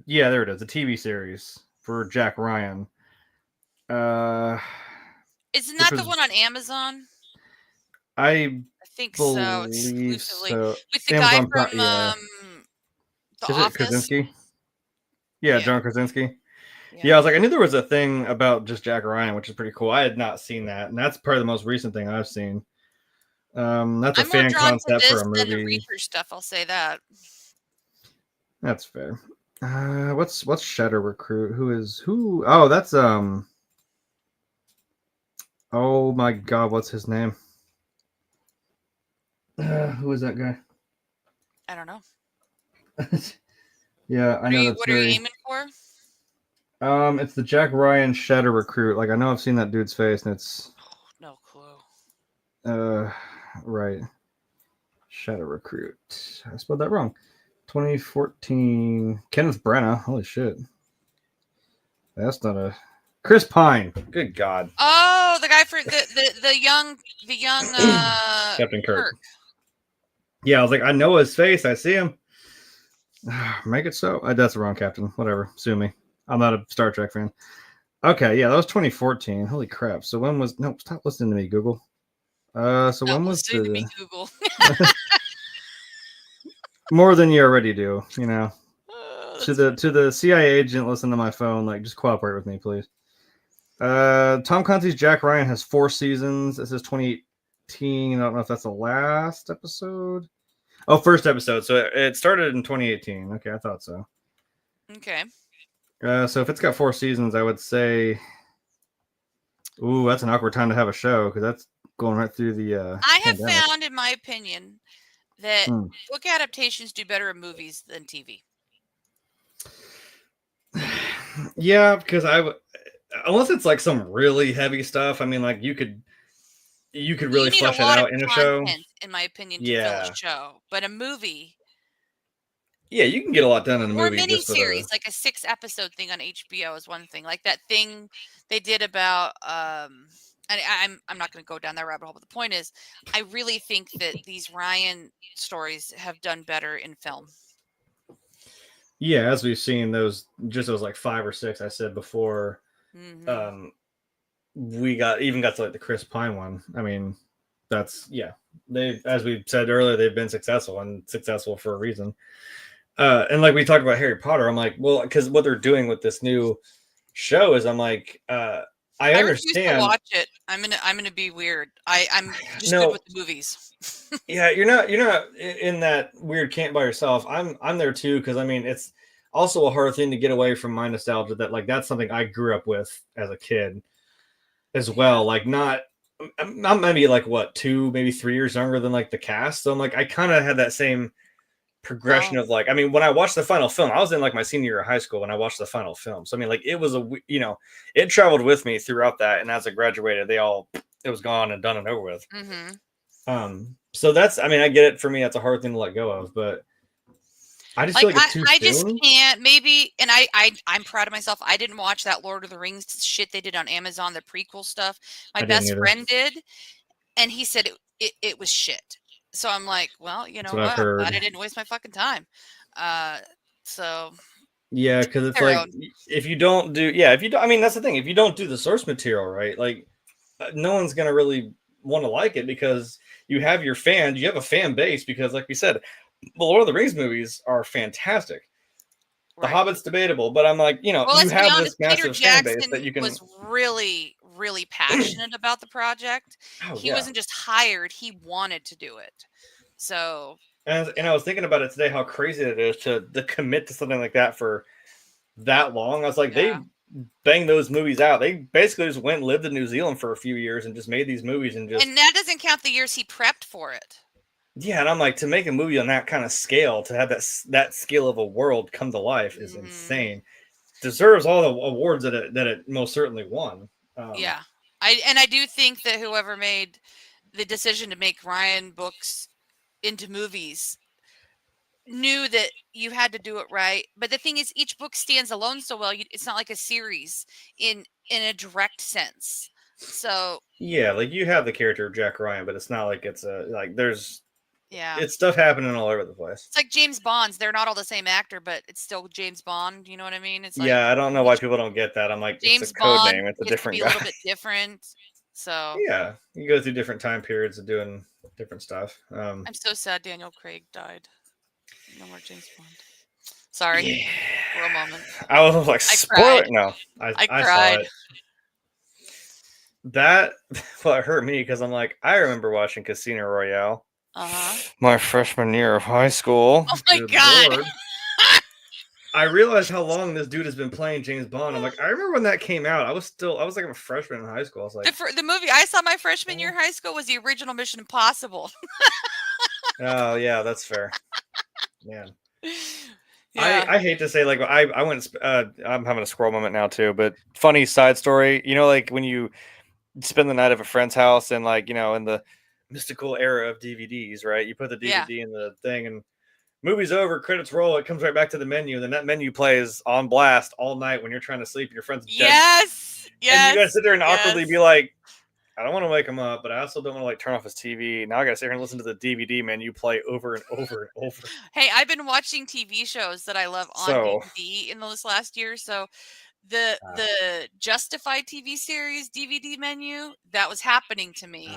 yeah there it is a TV series for Jack Ryan. Isn't Which that the was one on Amazon? I I think so, believe exclusively so. with the guy Amazon from Prime, yeah. The Is it Office. Krasinski? Yeah, Yeah, John Krasinski. yeah. Yeah, I was like, I knew there was a thing about just Jack Ryan, which is pretty cool. I had not seen that, and that's probably the most recent thing I've seen. That's a I'm more fan drawn to concept for this a than the movie. Reacher stuff. I'll say that. That's fair. What's Shadow Recruit? Who? Oh, that's Oh my God, what's his name? Who is that guy? I don't know. Yeah, I know that's What are you very. aiming for? It's the Jack Ryan Shadow Recruit. Like I know I've seen that dude's face, and it's No clue. right. Shadow Recruit. I spelled that wrong. 2014. Kenneth Branagh. Holy shit. That's not a. Chris Pine. Good God. Oh, the guy for the young Captain Kirk. Kirk. Yeah, I was like, I know his face. I see him. Make it so. That's the wrong captain. Whatever. Sue me. I'm not a Star Trek fan. Okay, yeah, that was 2014. Holy crap. So when was no stop listening to me, Google. So Not when was listening to me, the Google. more than you already do, you know. To That's the CIA agent, listen to my phone. Like, just cooperate with me, please. Tom Clancy's Jack Ryan has 4 seasons. This is 2018. I don't know if that's the last episode. Oh, first episode. So it started in 2018. Okay, I thought so. okay. So if it's got 4 seasons, I would say, ooh, that's an awkward time to have a show because that's going right through the I have pandemic. found, in my opinion, that book adaptations do better in movies than TV. Yeah, because unless it's like some really heavy stuff. I mean, like you could really You need a flesh it lot of out in a show. content, in my opinion, to fill Yeah, a show. But a movie yeah, you can get a lot done in a or a movie mini just with a. series, like a 6-episode thing on HBO, is one thing. Like that thing they did about and I'm not going to go down that rabbit hole, but the point is, I really think that these Ryan stories have done better in film. Yeah, as we've seen those like 5 or 6 I said before. Mm-hmm. We got to like the Chris Pine one. I mean, that's they, as we said earlier, they've been successful for a reason. And like we talked about Harry Potter, I'm like, well, because what they're doing with this new show is, I'm like, I refuse to understand. watch it. I'm gonna be weird. I'm just good No, with the movies. yeah, you're not in that weird camp by yourself. I'm there too because I mean it's also a hard thing to get away from my nostalgia that like that's something I grew up with as a kid as well. Like not I'm maybe like what 2 maybe 3 years younger than like the cast, so I'm like I kind of had that same progression Oh. of like I mean when I watched the final film I was in like my senior year of high school when I watched the final film, so I mean like it was it traveled with me throughout that, and as I graduated it was gone and done and over with. So that's I mean I get it, for me that's a hard thing to let go of, but I just feel like it's too I soon. just can't. Maybe, and I'm proud of myself. I didn't watch that Lord of the Rings shit they did on Amazon, the prequel stuff. My best friend did, and he said it was shit. So I'm like, well, you know what? I'm glad I didn't waste my fucking time. So yeah, because it's like if you don't, I mean that's the thing. If you don't do the source material right, like no one's gonna really want to like it because you have your fans, you have a fan base. Because like we said, the Lord of the Rings movies are fantastic. The Hobbit's debatable, but I'm like, Well, you let's be have honest. this Peter massive fan base Jackson that you can. was really, really passionate about the project. Oh He yeah. wasn't just hired; he wanted to do it. So. And I was thinking about it today, how crazy it is to commit to something like that for that long. I was like, Yeah. they banged those movies out. They basically just went and lived in New Zealand for a few years and just made these movies and that doesn't count the years he prepped for it. Yeah, and I'm like, to make a movie on that kind of scale, to have that scale of a world come to life is insane. Deserves all the awards that it most certainly won. Yeah, I do think that whoever made the decision to make Ryan books into movies knew that you had to do it right. But the thing is, each book stands alone so well. It's not like a series in a direct sense. So yeah, like you have the character of Jack Ryan, but it's not like it's there's yeah, it's stuff happening all over the place. It's like James Bond's. They're not all the same actor, but it's still James Bond. You know what I mean? It's like, yeah, I don't know why people don't get that. I'm like, James it's a code Bond name. It's a gets to different be guy. a little bit different. So yeah, you go through different time periods of doing different stuff. I'm so sad Daniel Craig died. No more James Bond. Sorry, for a moment. I was like, spoil it. No, I cried. saw it. That well, it hurt me because I'm like, I remember watching Casino Royale. My freshman year of high school. Oh my God. I realized how long this dude has been playing James Bond. I'm like, I remember when that came out. I was like a freshman in high school. I was like, the movie I saw my freshman year of high school was the original Mission Impossible. Oh yeah, that's fair. Man. Yeah. I hate to say, like, I went, I'm having a squirrel moment now too, but funny side story, like when you spend the night at a friend's house and like, in the mystical era of DVDs, right? You put the DVD in the thing and movie's over, credits roll, it comes right back to the menu, and then that menu plays on blast all night when you're trying to sleep and your friend's dead. Yes. And you gotta sit there and awkwardly be like, I don't want to wake him up, but I also don't want to like turn off his TV. Now I gotta sit here and listen to the DVD menu play over and over and over. Hey, I've been watching TV shows that I love on DVD in this last year. So the Justified TV series DVD menu, that was happening to me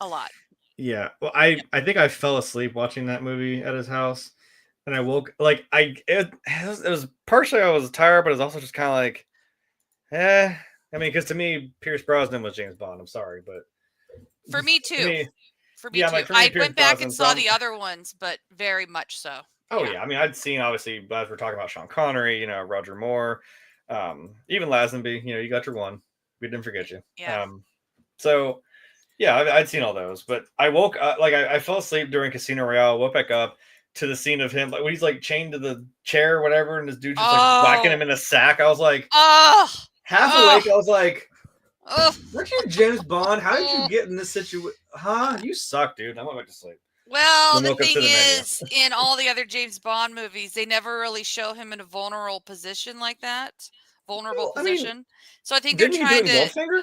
a lot. Yeah. Well, I think I fell asleep watching that movie at his house, and I woke like it was partially I was tired, but it was also just kind of like, I mean, because to me, Pierce Brosnan was James Bond. I'm sorry, but for me too. For me too. Like, I went back and saw the other ones, but very much so. Oh yeah, I mean, I'd seen obviously as we're talking about Sean Connery, Roger Moore, even Lazenby. You got your one. We didn't forget you. Yeah. So yeah, I'd seen all those, but I woke up like I fell asleep during Casino Royale. Woke back up to the scene of him like when he's like chained to the chair or whatever, and this dude just like whacking him in a sack. I was like, half awake. I was like, aren't you James Bond? How did you get in this situation? Huh? You suck, dude. I went back to sleep. Well, the thing is, in all the other James Bond movies, they never really show him in a vulnerable position like that. Position. So I think they're trying to. Goldfinger?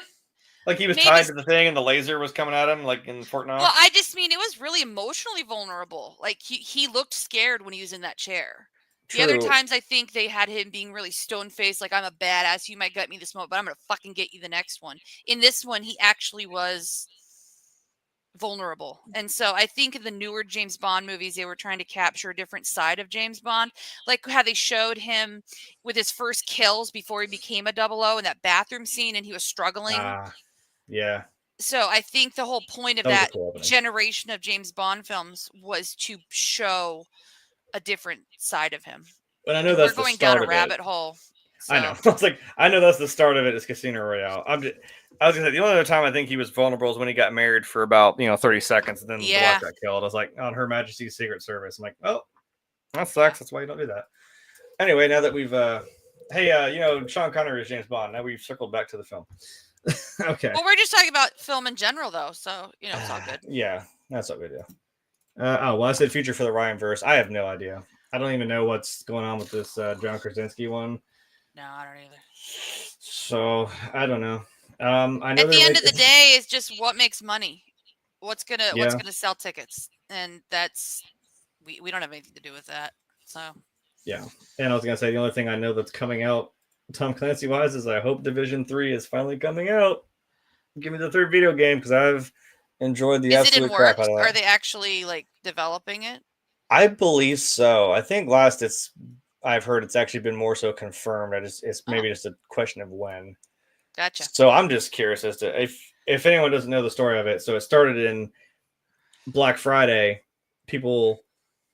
Like he was tied to the thing and the laser was coming at him like in Fort Knox? Well, I just mean it was really emotionally vulnerable. Like he looked scared when he was in that chair. True. The other times I think they had him being really stone-faced, like I'm a badass, you might gut me this moment, but I'm going to fucking get you the next one. In this one, he actually was vulnerable. And so I think in the newer James Bond movies, they were trying to capture a different side of James Bond. Like how they showed him with his first kills before he became a 00 in that bathroom scene and he was struggling. Yeah. So I think the whole point of that generation of James Bond films was to show a different side of him. But I know that's we're going down a rabbit hole. So. I know. I was like, I know that's the start of it is Casino Royale. I was gonna say the only other time I think he was vulnerable is when he got married for about 30 seconds and then the wife got killed. I was like, on Her Majesty's Secret Service. I'm like, oh, that sucks. That's why you don't do that. Anyway, now that we've Sean Connery is James Bond. Now we've circled back to the film. Okay. Well, we're just talking about film in general, though, so it's all good. Yeah, that's what we do. I said future for the Ryan verse. I have no idea. I don't even know what's going on with this John Krasinski one. No, I don't either. So I don't know. I know at the end of the day, it's just what makes money. What's gonna sell tickets, and that's we don't have anything to do with that. So yeah, and I was gonna say the only thing I know that's coming out Tom Clancy wise is I hope Division 3 is finally coming out. Give me the third video game because I've enjoyed the absolute crap out of that. Are they actually like developing it? I believe so. I think last it's I've heard it's actually been more so confirmed. It's maybe just a question of when. Gotcha. So I'm just curious as to if anyone doesn't know the story of it. So it started in Black Friday. People,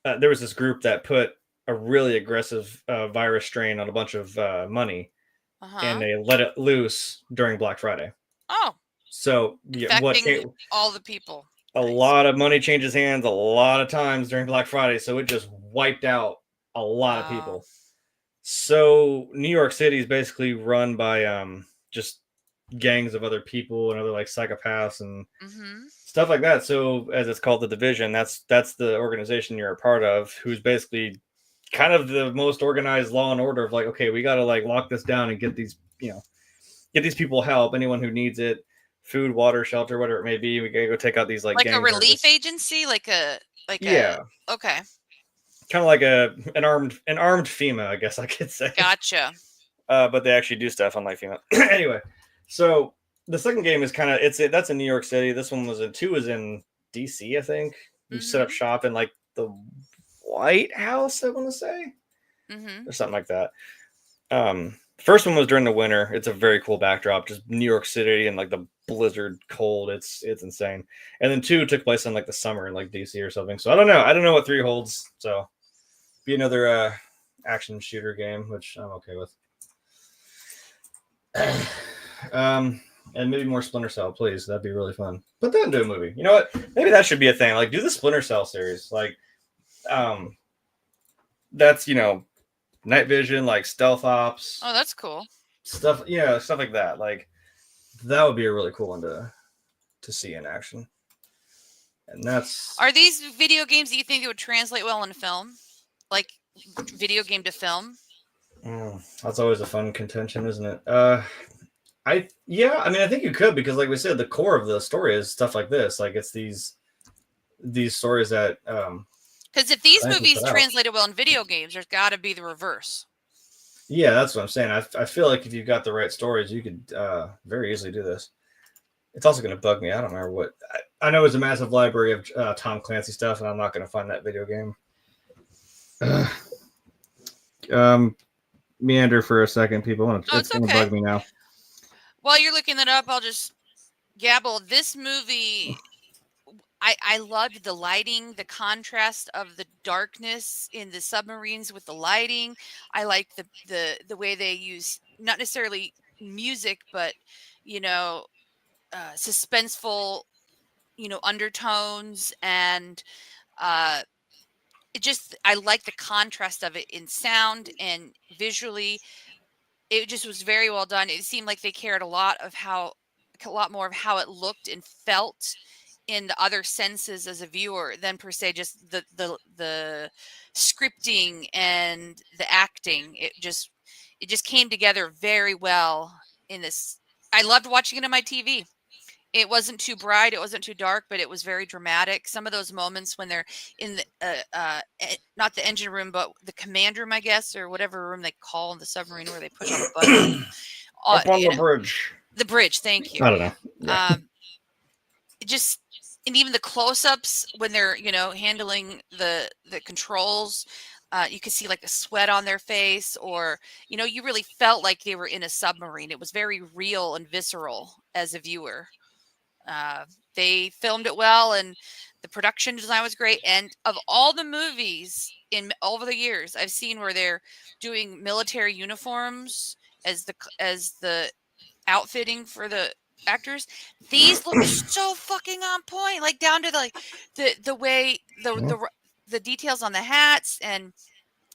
there was this group that put a really aggressive virus strain on a bunch of money, and they let it loose during Black Friday. Oh, So infecting all the people. A lot of money changes hands a lot of times during Black Friday, so it just wiped out a lot of people. So New York City is basically run by just gangs of other people and other like psychopaths and stuff like that. So as it's called, the Division, that's the organization you're a part of, who's basically kind of the most organized law and order of like, okay, we got to like lock this down and get these people help, anyone who needs it, food, water, shelter, whatever it may be. We gotta go take out these like a relief agency, okay, kind of like an armed FEMA, I guess I could say. Gotcha. But they actually do stuff unlike FEMA. Anyway, so the second game is that's in New York City. This one was in DC, I think. You set up shop in like the White House, I want to say, or something like that. First one was during the winter. It's a very cool backdrop, just New York City and like the blizzard cold. It's insane. And then 2 took place in like the summer in like DC or something. So I don't know what 3 holds. So be another action shooter game, which I'm okay with. And maybe more Splinter Cell, please. That'd be really fun. Put that into a movie. You know what? Maybe that should be a thing. Like, do the Splinter Cell series. Like, that's night vision, like stealth ops. Oh, that's cool. Stuff like that. Like, that would be a really cool one to see in action. And are these video games that you think it would translate well into film? Like video game to film? That's always a fun contention, isn't it? I think you could, because like we said, the core of the story is stuff like this. Like, it's these stories that because if these movies translated well in video games, there's got to be the reverse. Yeah, that's what I'm saying. I feel like if you got the right stories, you could very easily do this. It's also going to bug me. I don't remember what. I know it's a massive library of Tom Clancy stuff, and I'm not going to find that video game. Meander for a second, people. It's going to bug me now. While you're looking that up, I'll just gabble. This movie, I loved the lighting, the contrast of the darkness in the submarines with the lighting. I like the way they use not necessarily music, but suspenseful, undertones, and I like the contrast of it in sound and visually. It just was very well done. It seemed like they cared a lot more of how it looked and felt in the other senses as a viewer than per se just the scripting and the acting. It just came together very well in this. I loved watching it on my TV. It wasn't too bright, it wasn't too dark, but it was very dramatic. Some of those moments when they're in the not the engine room, but the command room, I guess, or whatever room they call in the submarine where they push on the button. Up on the bridge. The bridge, thank you. I don't know. Yeah. And even the close-ups when they're handling the controls, you could see like the sweat on their face, or you really felt like they were in a submarine. It was very real and visceral as a viewer. They filmed it well, and the production design was great. And of all the movies over the years I've seen where they're doing military uniforms as the outfitting for the actors, these look so fucking on point, like down to the way the details on the hats, and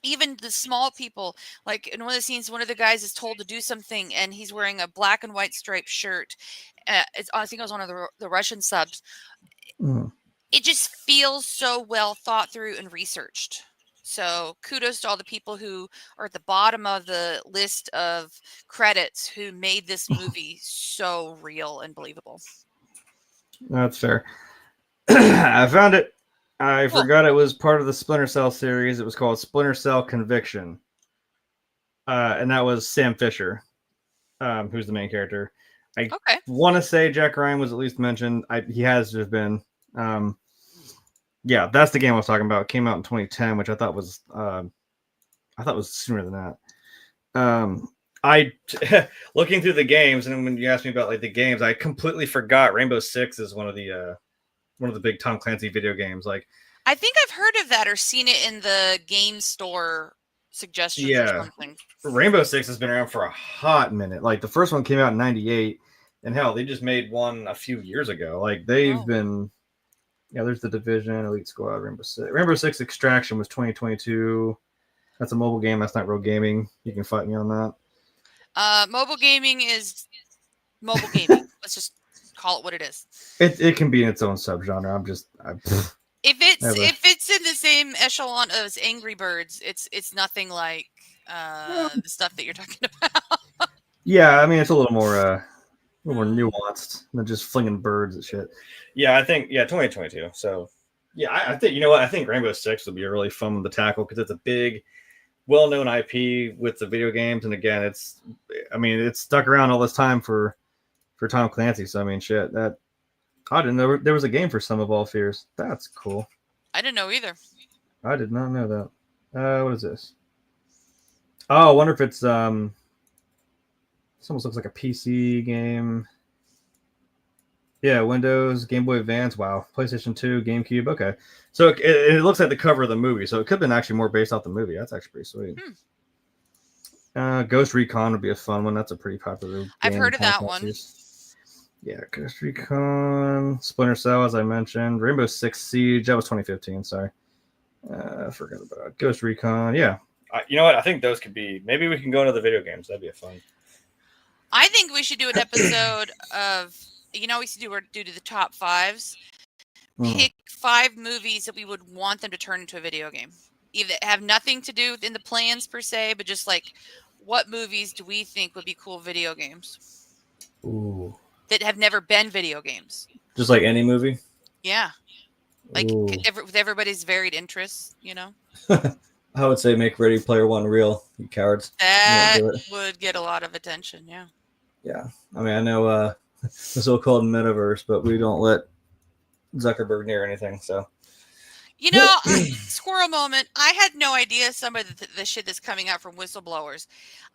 even the small people. Like in one of the scenes, one of the guys is told to do something, and he's wearing a black and white striped shirt. I think it was one of the Russian subs. It just feels so well thought through and researched. So kudos to all the people who are at the bottom of the list of credits who made this movie so real and believable. That's fair. I found it. I forgot it was part of the Splinter Cell series. It was called Splinter Cell Conviction. And that was Sam Fisher, who's the main character. I want to say Jack Ryan was at least mentioned. He has just been. Yeah, that's the game I was talking about. It came out in 2010, which I thought was, I I thought it was sooner than that. I looking through the games, and when you asked me about like the games, I completely forgot Rainbow Six is one of the big Tom Clancy video games. Like, I think I've heard of that or seen it in the game store suggestions or something. Rainbow Six has been around for a hot minute. Like the first one came out in '98, and hell, they just made one a few years ago. Like they've been, there's the Division, Elite Squad, Rainbow Six. Rainbow Six Extraction was 2022. That's a mobile game. That's not real gaming. You can fight me on that. Mobile gaming is mobile gaming. Let's just call it what it is. It can be in its own subgenre. If it's in the same echelon as Angry Birds, it's nothing like the stuff that you're talking about. Yeah, I mean it's a little more nuanced than just flinging birds and shit. Yeah, I think 2022. So yeah, I think I think Rainbow Six will be a really fun one to tackle because it's a big, well-known IP with the video games, and again, it's stuck around all this time for Tom Clancy. So I mean, shit, that I didn't know there was a game for Sum of All Fears. That's cool. I didn't know either. I did not know that. What is this? Oh, I wonder if it's this almost looks like a PC game. Yeah, Windows, Game Boy Advance, wow, PlayStation 2, GameCube. Okay, so it looks like the cover of the movie, so it could have been actually more based off the movie. That's actually pretty sweet. Ghost Recon would be a fun one. That's a pretty popular game. I've heard of that one. Yeah, Ghost Recon, Splinter Cell, as I mentioned, Rainbow Six Siege. That was 2015. Sorry, I forgot about it. Ghost Recon. Yeah, you know what? I think those could be. Maybe we can go into the video games. That'd be a fun. I think we should do an episode of. We should do the top fives. Pick 5 movies that we would want them to turn into a video game. Either have nothing to do in the plans per se, but just like what movies do we think would be cool video games? Ooh. That have never been video games. Just like any movie? Yeah. Like with everybody's varied interests, I would say make Ready Player One real, you cowards. That would get a lot of attention, yeah. Yeah. I mean, I know the so-called metaverse, but we don't let Zuckerberg near anything, so. Squirrel moment. I had no idea some of the shit that's coming out from whistleblowers.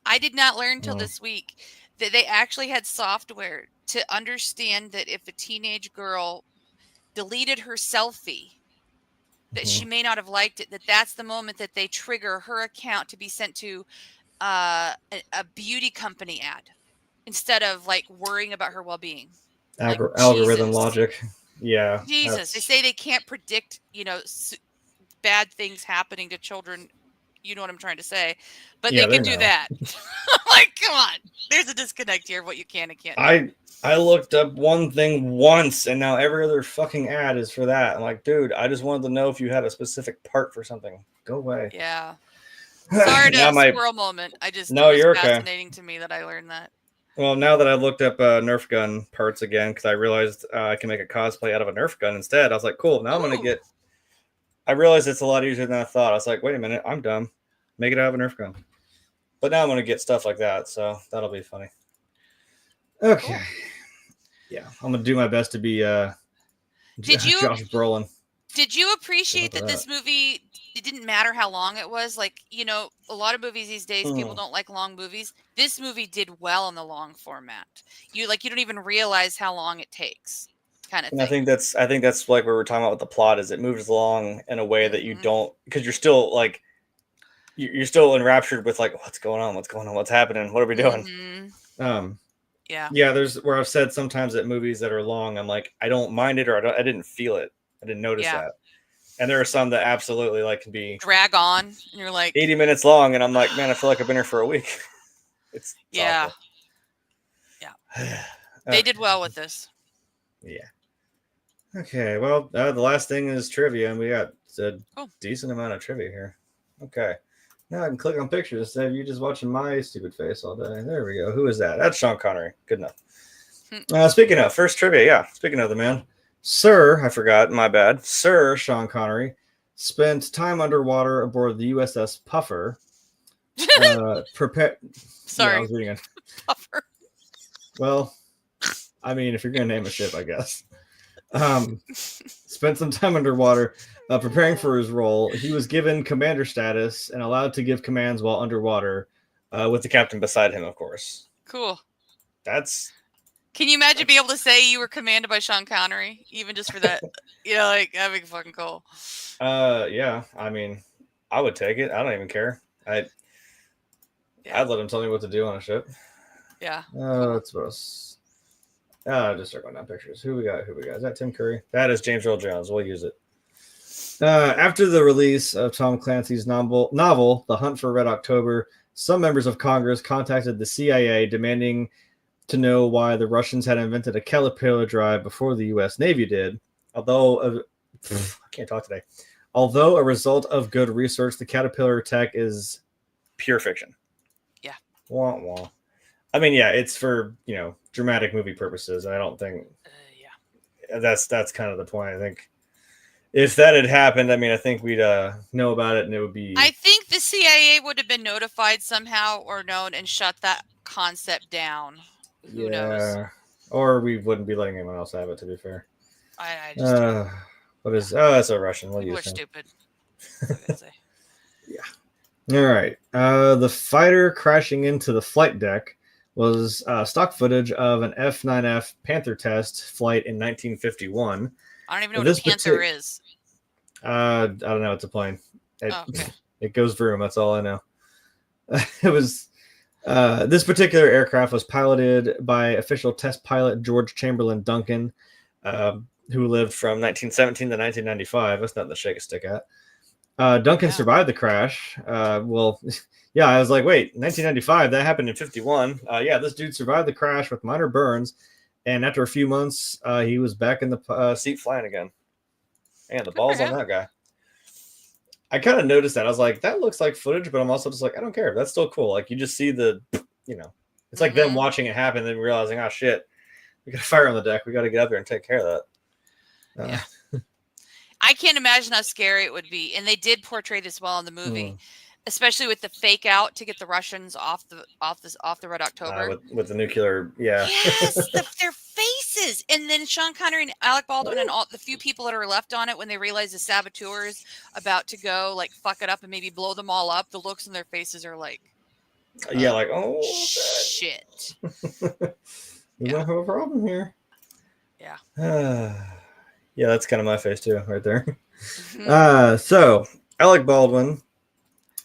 I did not learn until this week that they actually had software to understand that if a teenage girl deleted her selfie, that she may not have liked it, that's the moment that they trigger her account to be sent to a beauty company ad instead of like worrying about her well-being. Algorithm logic. Yeah. Jesus. They say they can't predict, bad things happening to children. You know what I'm trying to say, but they can do that. Like, come on, there's a disconnect here. What you can and can't. I looked up one thing once, and now every other fucking ad is for that. I'm like, dude, I just wanted to know if you had a specific part for something. Go away. Yeah. Sorry to squirrel moment. You're fascinating to me that I learned that. Well, now that I looked up Nerf gun parts again, because I realized I can make a cosplay out of a Nerf gun instead. I was like, cool. Now I'm gonna get. I realized it's a lot easier than I thought. I was like, wait a minute, I'm dumb. Make it out of a Nerf gun. But now I'm going to get stuff like that, so that'll be funny. Okay. Cool. Yeah, I'm going to do my best to be Josh Brolin. Did you appreciate that this movie, it didn't matter how long it was? Like, a lot of movies these days, people don't like long movies. This movie did well in the long format. You don't even realize how long it takes. Kind of thing. I think that's like what we're talking about with the plot is it moves along in a way that you don't, because you're still like you're still enraptured with like what's going on, what's happening, what are we doing? There's where I've said sometimes that movies that are long I'm like I don't mind it or I didn't feel it, I didn't notice that, and there are some that absolutely like can be drag on and you're like 80 minutes long and I'm like, man, I feel like I've been here for a week. It's awful. They did well with this. Yeah. Okay, well, the last thing is trivia, and we got a decent amount of trivia here. Okay. Now I can click on pictures instead of you just watching my stupid face all day. There we go. Who is that? That's Sean Connery. Good enough. Speaking of, first trivia, speaking of the man. Sir, I forgot, my bad. Sir Sean Connery spent time underwater aboard the USS Puffer. Sorry. I was reading it. Puffer. Well, I mean, if you're going to name a ship, I guess. Spent some time underwater preparing for his role. He was given commander status and allowed to give commands while underwater, with the captain beside him, of course. Cool. That's. Can you imagine being able to say you were commanded by Sean Connery, even just for that? Like, that'd be fucking cool. Yeah. I mean, I would take it. I don't even care. I'd let him tell me what to do on a ship. Yeah. That's what else. Just start going down pictures. Who we got? Is that Tim Curry? That is James Earl Jones. We'll use it. After the release of Tom Clancy's novel, The Hunt for Red October, some members of Congress contacted the CIA demanding to know why the Russians had invented a caterpillar drive before the U.S. Navy did. I can't talk today. Although a result of good research, the caterpillar tech is pure fiction. Yeah. Wah, wah. I mean, yeah, it's for, dramatic movie purposes. I don't think that's kind of the point. I think if that had happened, I think we'd know about it, and it would be. I think the CIA would have been notified somehow or known and shut that concept down. Who knows? Or we wouldn't be letting anyone else have it, to be fair. I just what is? Oh, that's a Russian. We'll people use are him. stupid. Yeah. All right. The fighter crashing into the flight deck was stock footage of an F-9F Panther test flight in 1951. I don't even know what a Panther is. I don't know. It's a plane. Okay. It goes vroom. That's all I know. It was. This particular aircraft was piloted by official test pilot George Chamberlain Duncan, who lived from 1917 to 1995. That's nothing to shake a stick at. Duncan survived the crash. I was like, wait, 1995? That happened in 51. This dude survived the crash with minor burns, and after a few months, he was back in the seat flying again. And the balls on that guy. I kind of noticed that. I was like, that looks like footage, but I'm also just like, I don't care. That's still cool. Like, you just see the, it's like them watching it happen and then realizing, oh, shit, we got a fire on the deck. We got to get up there and take care of that. Yeah. I can't imagine how scary it would be. And they did portray this well in the movie, especially with the fake out to get the Russians off the Red October. With the nuclear, yeah. Yes, their faces. And then Sean Connery and Alec Baldwin and all the few people that are left on it when they realize the saboteur is about to go, like, fuck it up and maybe blow them all up. The looks on their faces are like, like, oh, shit. We might have a problem here. Yeah. Yeah, that's kind of my face too, right there. So Alec Baldwin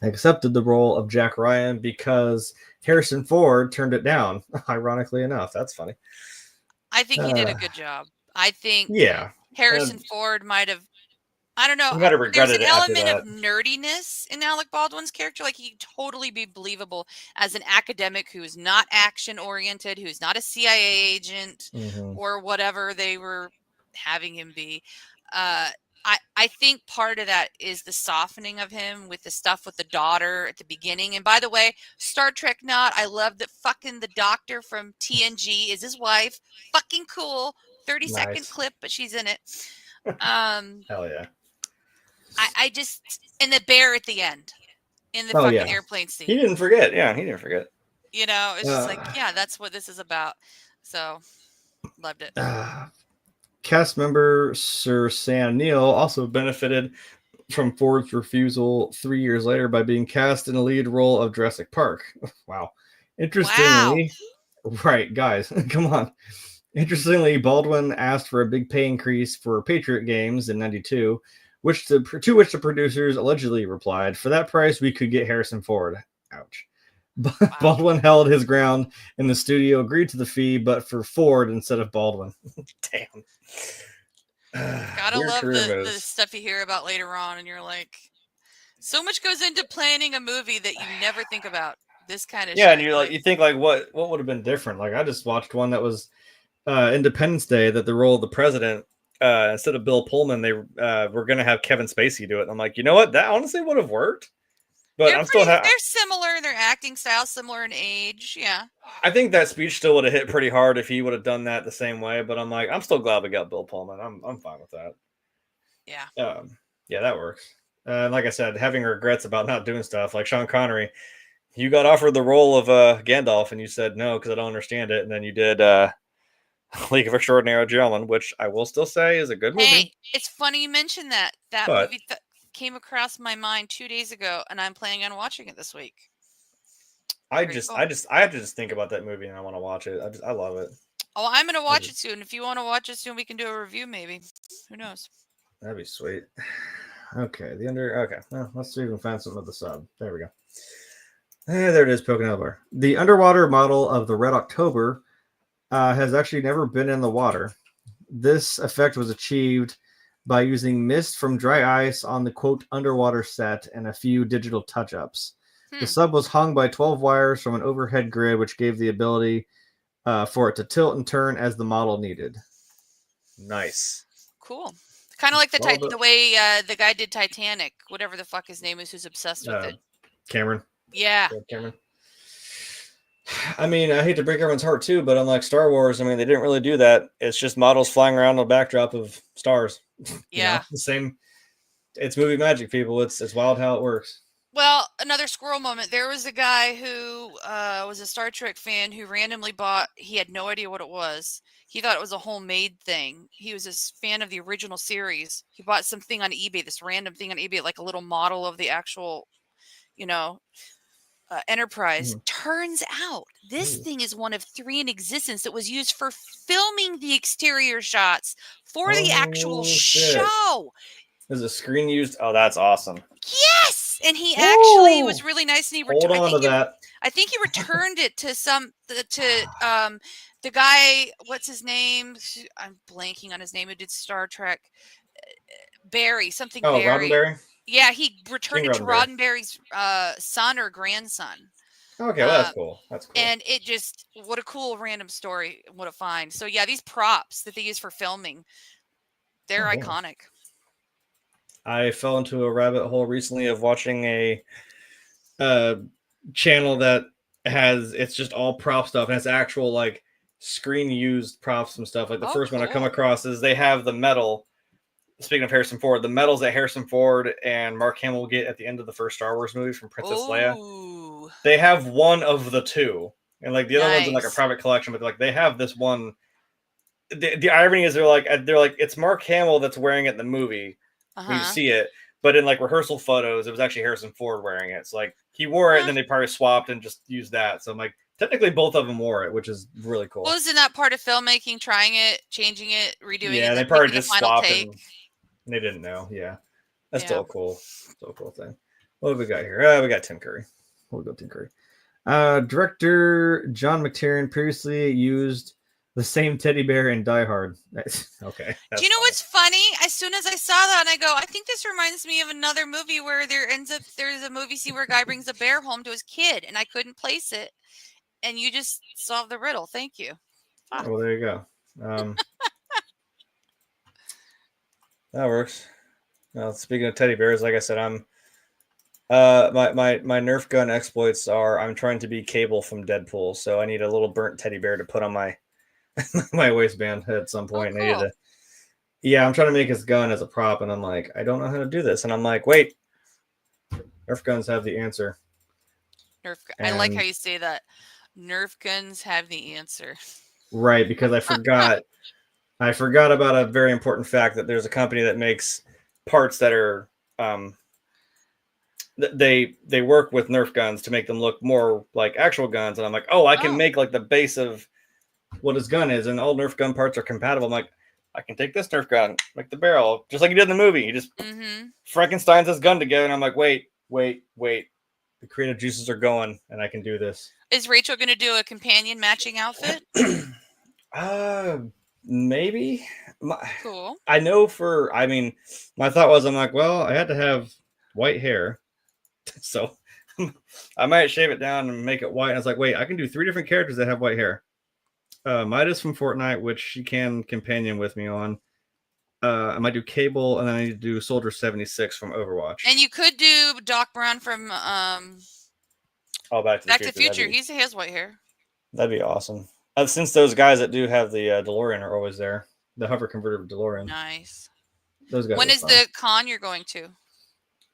accepted the role of Jack Ryan because Harrison Ford turned it down. Ironically enough, that's funny. I think he did a good job. I think Harrison Ford might have. I don't know. There's an element of nerdiness in Alec Baldwin's character. Like, he'd totally be believable as an academic who is not action oriented, who's not a CIA agent or whatever they were having him be. I think part of that is the softening of him with the stuff with the daughter at the beginning. And by the way, Star Trek nod, I love that fucking the doctor from TNG is his wife. Fucking cool. 30-second clip, but she's in it. Hell yeah. I just, and the bear at the end in the fucking airplane scene. He didn't forget. Yeah, he didn't forget. It's just like, that's what this is about. So, loved it. Cast member Sir Sam Neill also benefited from Ford's refusal 3 years later by being cast in a lead role of Jurassic Park. Wow. Interestingly, right, guys, come on. Interestingly, Baldwin asked for a big pay increase for Patriot Games in 92, to which the producers allegedly replied, "For that price, we could get Harrison Ford." Ouch. Wow. Baldwin held his ground in the studio, agreed to the fee, but for Ford instead of Baldwin. Damn. Gotta love the stuff you hear about later on, and you're like, so much goes into planning a movie that you never think about. This kind of shit. And you're like, you think like, what would have been different? Like, I just watched one that was Independence Day, that the role of the president, instead of Bill Pullman, they were going to have Kevin Spacey do it. And I'm like, you know what? That honestly would have worked. But they're similar in their acting style, similar in age. Yeah. I think that speech still would have hit pretty hard if he would have done that the same way. But I'm like, I'm still glad we got Bill Pullman. I'm fine with that. Yeah. Yeah, that works. Like I said, having regrets about not doing stuff, like Sean Connery, you got offered the role of Gandalf and you said no because I don't understand it, and then you did League of Extraordinary Gentlemen, which I will still say is a good movie. Hey, it's funny you mentioned that. That But- movie came across my mind 2 days ago, and I'm planning on watching it this week. I Very cool. have to just think about that movie and I want to watch it. I love it. Oh, I'm gonna watch it soon. If you want to watch it soon, we can do a review. Maybe. Who knows? That'd be sweet. Okay, Okay, well, let's see if we can find something with the sub. There we go. There it is, poking out of the bar. The underwater model of the Red October has actually never been in the water. This effect was achieved by using mist from dry ice on the quote underwater set and a few digital touch-ups. The sub was hung by 12 wires from an overhead grid, which gave the ability for it to tilt and turn as the model needed. Nice. Cool. Kind of like the way the guy did Titanic, whatever the fuck his name is, who's obsessed with it. Cameron. Yeah. Cameron. I mean, I hate to break everyone's heart too, but unlike Star Wars, I mean, they didn't really do that. It's just models flying around on a backdrop of stars. Yeah. You know, the same. It's movie magic, people. It's wild how it works. Well, another squirrel moment. There was a guy who was a Star Trek fan who randomly bought, he had no idea what it was. He thought it was a homemade thing. He was a fan of the original series. He bought something on eBay, this random thing on eBay, like a little model of the actual, Enterprise. Turns out this thing is one of 3 in existence that was used for filming the exterior shots for the actual show. Is a screen used? Oh, that's awesome. Yes, and he actually was really nice, and he hold on to that. I think he returned it to the guy. What's his name? I'm blanking on his name. Who did Star Trek? Barry something. Oh, Barry. Roddenberry. Yeah, he returned it to Roddenberry's son or grandson. Okay, well, that's cool. That's cool. And it just, what a cool random story. What a find. So yeah, these props that they use for filming, they're iconic. I fell into a rabbit hole recently of watching a channel that it's just all prop stuff, and it's actual like screen used props and stuff. Like the first one I come across is they have the medal. Speaking of Harrison Ford, the medals that Harrison Ford and Mark Hamill get at the end of the first Star Wars movie from Princess Leia, they have one of the 2, and like the other one's in like a private collection, but like they have this one. The irony is they're like it's Mark Hamill that's wearing it in the movie when you see it, but in like rehearsal photos, it was actually Harrison Ford wearing it. So like he wore it, and then they probably swapped and just used that. So I'm like, technically both of them wore it, which is really cool. Well, isn't that part of filmmaking? Trying it, changing it, redoing it. Yeah, they probably just swapped and they didn't know. Yeah, that's still cool. Still a cool thing. What have we got here? We got Tim Curry. We'll go Tim Curry. Director John McTiernan previously used the same teddy bear in Die Hard. Okay. Do you know what's funny? As soon as I saw that, and I go, I think this reminds me of another movie where there's a movie scene where a guy brings a bear home to his kid, and I couldn't place it. And you just solved the riddle. Thank you. Well, there you go. That works. Now, speaking of teddy bears, like I said, I'm my Nerf gun exploits are I'm trying to be Cable from Deadpool, so I need a little burnt teddy bear to put on my my waistband at some point. Oh, cool. I'm trying to make his gun as a prop, and I'm like, I don't know how to do this, and I'm like, wait, Nerf guns have the answer. I like how you say that. Nerf guns have the answer. Right, because I forgot. I forgot about a very important fact that there's a company that makes parts that are they work with Nerf guns to make them look more like actual guns, and I'm like, I can make like the base of what his gun is, and all Nerf gun parts are compatible. I'm like, I can take this Nerf gun, make the barrel, just like you did in the movie. You just Frankenstein's his gun together, and I'm like, wait. The creative juices are going, and I can do this. Is Rachel going to do a companion matching outfit? Maybe. Cool. I know my thought was, I'm like, well, I had to have white hair, so I might shave it down and make it white. And I was like, wait, I can do 3 different characters that have white hair. Midas from Fortnite, which she can companion with me on. I might do Cable, and then I need to do Soldier 76 from Overwatch. And you could do Doc Brown from Back to the Future. He has white hair. That'd be awesome. Since those guys that do have the DeLorean are always there, the hover converter DeLorean. Nice. Those guys. When is the con you're going to?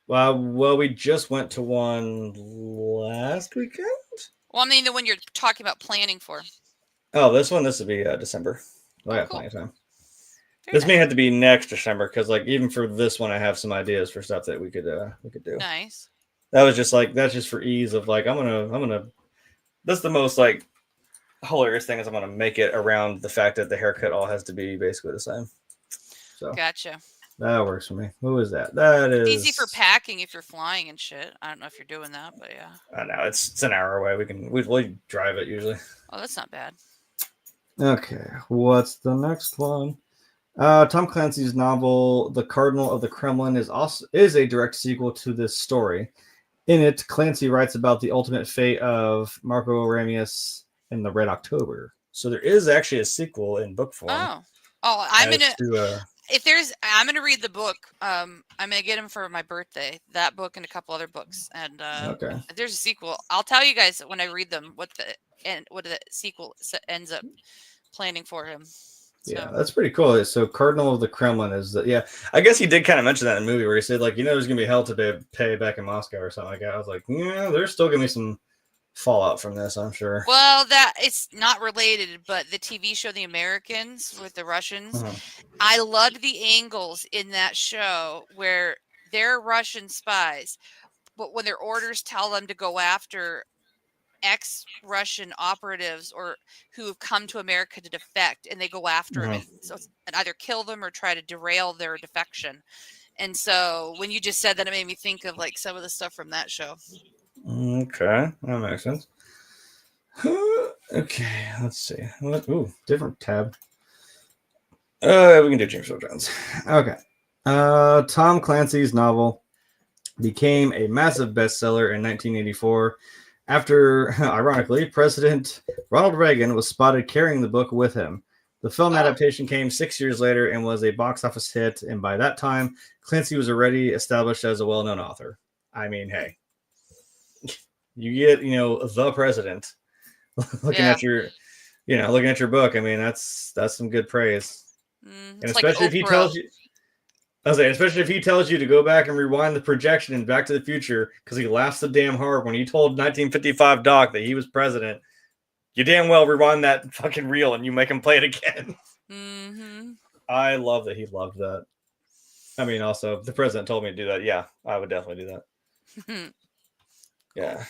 Well, we just went to one last weekend. Well, I mean the one you're talking about planning for. Oh, this will be December. I got plenty of time. Very This may have to be next December because, like, even for this one, I have some ideas for stuff that we could do. nice. That was just like that's just for ease of like I'm gonna. That's the most like hilarious thing is I'm gonna make it around the fact that the haircut all has to be basically the same. So Gotcha. that works for me. Who is that? That is Easy for packing if you're flying and shit. I don't know if you're doing that, but yeah. I know it's an hour away. We drive it usually. Oh, that's not bad. Okay, what's the next one? Tom Clancy's novel *The Cardinal of the Kremlin* is a direct sequel to this story. In it, Clancy writes about the ultimate fate of Marco Aurelius in the Red October. So there is actually a sequel in book form. I'm gonna read the book. I'm gonna get him for my birthday. That book and a couple other books. And Okay. if there's a sequel, I'll tell you guys when I read them what the sequel ends up planning for him. So. Yeah, that's pretty cool. So Cardinal of the Kremlin is the I guess he did kind of mention that in the movie where he said like there's gonna be hell to pay back in Moscow or something like that. I was like, yeah, there's still gonna be some fallout from this, I'm sure. Well, that it's not related, but the TV show The Americans with the Russians, I loved the angles in that show where they're Russian spies, but when their orders tell them to go after ex-Russian operatives or who have come to America to defect, and they go after them and either kill them or try to derail their defection. And so when you just said that, it made me think of like some of the stuff from that show. Okay, that makes sense. Okay, let's see. Ooh, different tab. We can do James Earl Jones. Okay. Tom Clancy's novel became a massive bestseller in 1984 after, ironically, President Ronald Reagan was spotted carrying the book with him. The film adaptation came 6 years later and was a box office hit, and by that time, Clancy was already established as a well-known author. I mean, hey, you get, the president looking at your book. I mean, that's some good praise. And especially if he tells you, especially if he tells you to go back and rewind the projection in Back to the Future because he laughs so damn hard when he told 1955 Doc that he was president. You damn well rewind that fucking reel and you make him play it again. Mm-hmm. I love that he loved that. I mean, also, if the president told me to do that, yeah, I would definitely do that. Yeah.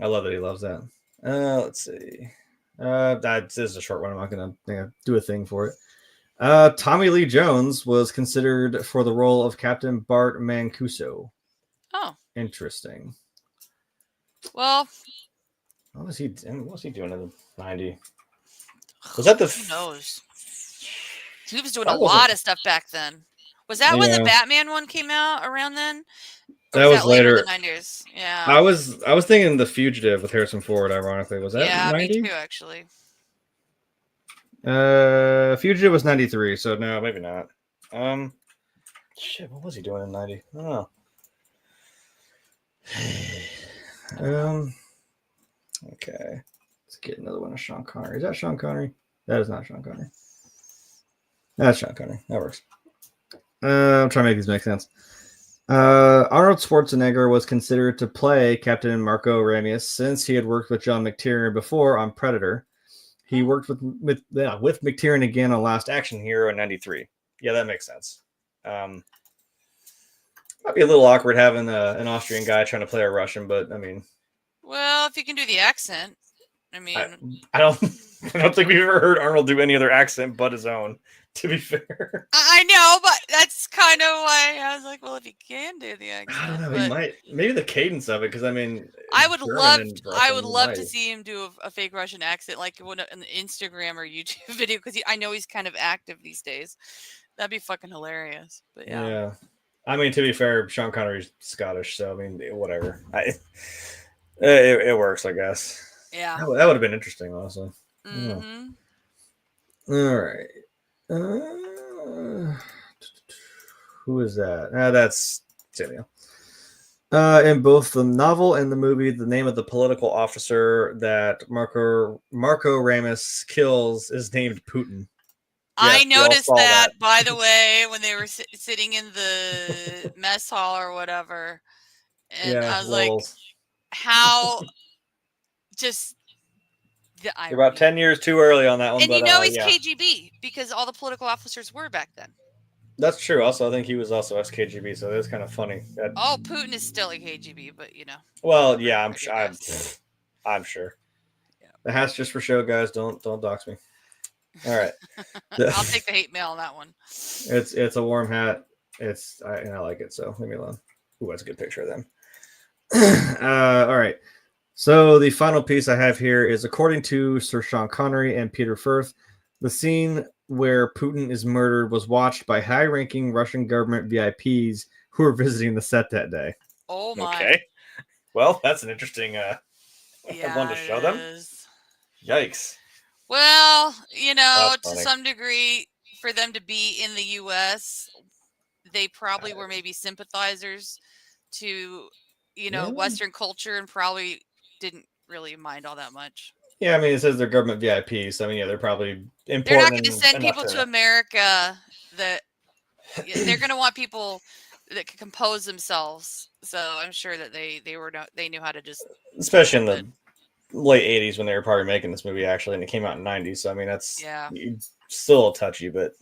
I love that he loves that. Let's see. This is a short one. I'm not going to do a thing for it. Tommy Lee Jones was considered for the role of Captain Bart Mancuso. Oh. Interesting. Well, what was he doing in the 90s? Was that who knows? He was doing a lot of stuff back then. Was that when the Batman one came out around then? That was later in the 90s. Yeah. I was thinking The Fugitive with Harrison Ford, ironically. Was that 90? Me too, actually. Fugitive was 93, so no, maybe not. Shit, what was he doing in 90? I don't know. Okay. Let's get another one of Sean Connery. Is that Sean Connery? That is not Sean Connery. That's Sean Connery. That works. I'm trying to make these make sense. Arnold Schwarzenegger was considered to play Captain Marco Aurelius since he had worked with John McTiernan before on Predator. He worked with McTiernan again on Last Action Hero in 93. Yeah, that makes sense. Might be a little awkward having an Austrian guy trying to play a Russian, but I mean... Well, if you can do the accent. I mean... I don't think we've ever heard Arnold do any other accent but his own, to be fair. I know, but that's kind of why I was like, well, if he can do the accent. I don't know, he might. Maybe the cadence of it, because I mean... I would love to see him do a fake Russian accent, like in an Instagram or YouTube video, because I know he's kind of active these days. That'd be fucking hilarious. But yeah. I mean, to be fair, Sean Connery's Scottish, so I mean, whatever. It works, I guess. Yeah. That would have been interesting, honestly. Mm-hmm. All right. Who is that? That's Sam Neill. In both the novel and the movie, the name of the political officer that Marco Ramus kills is named Putin. I noticed that, by the way, when they were sitting in the mess hall or whatever. And I was like, how just The irony. You're about 10 years too early on that one. And but, you know he's yeah. KGB because all the political officers were back then. That's true. Also, I think he was also SKGB, so that's kind of funny. Oh, Putin is still a KGB, but you know. Well, yeah, I'm sure. Yeah. The hat's just for show, guys. Don't dox me. All right. I'll take the hate mail on that one. It's a warm hat. I like it, so leave me alone. Ooh, that's a good picture of them. All right. So the final piece I have here is, according to Sir Sean Connery and Peter Firth, the scene where Putin is murdered was watched by high-ranking Russian government VIPs who were visiting the set that day. Oh my. Okay. Well, that's an interesting one to show them. Yikes. Well, you know, to some degree, for them to be in the U.S., they probably were maybe sympathizers to, you know, Western culture and probably didn't really mind all that much. Yeah, I mean, it says they're government VIPs. So, I mean, yeah, they're probably important. They're not going to send people to America that they're going to want people that can compose themselves. So I'm sure that they knew how to just, especially in the late 80s when they were probably making this movie, actually, and it came out in 90s. So I mean, that's still touchy, but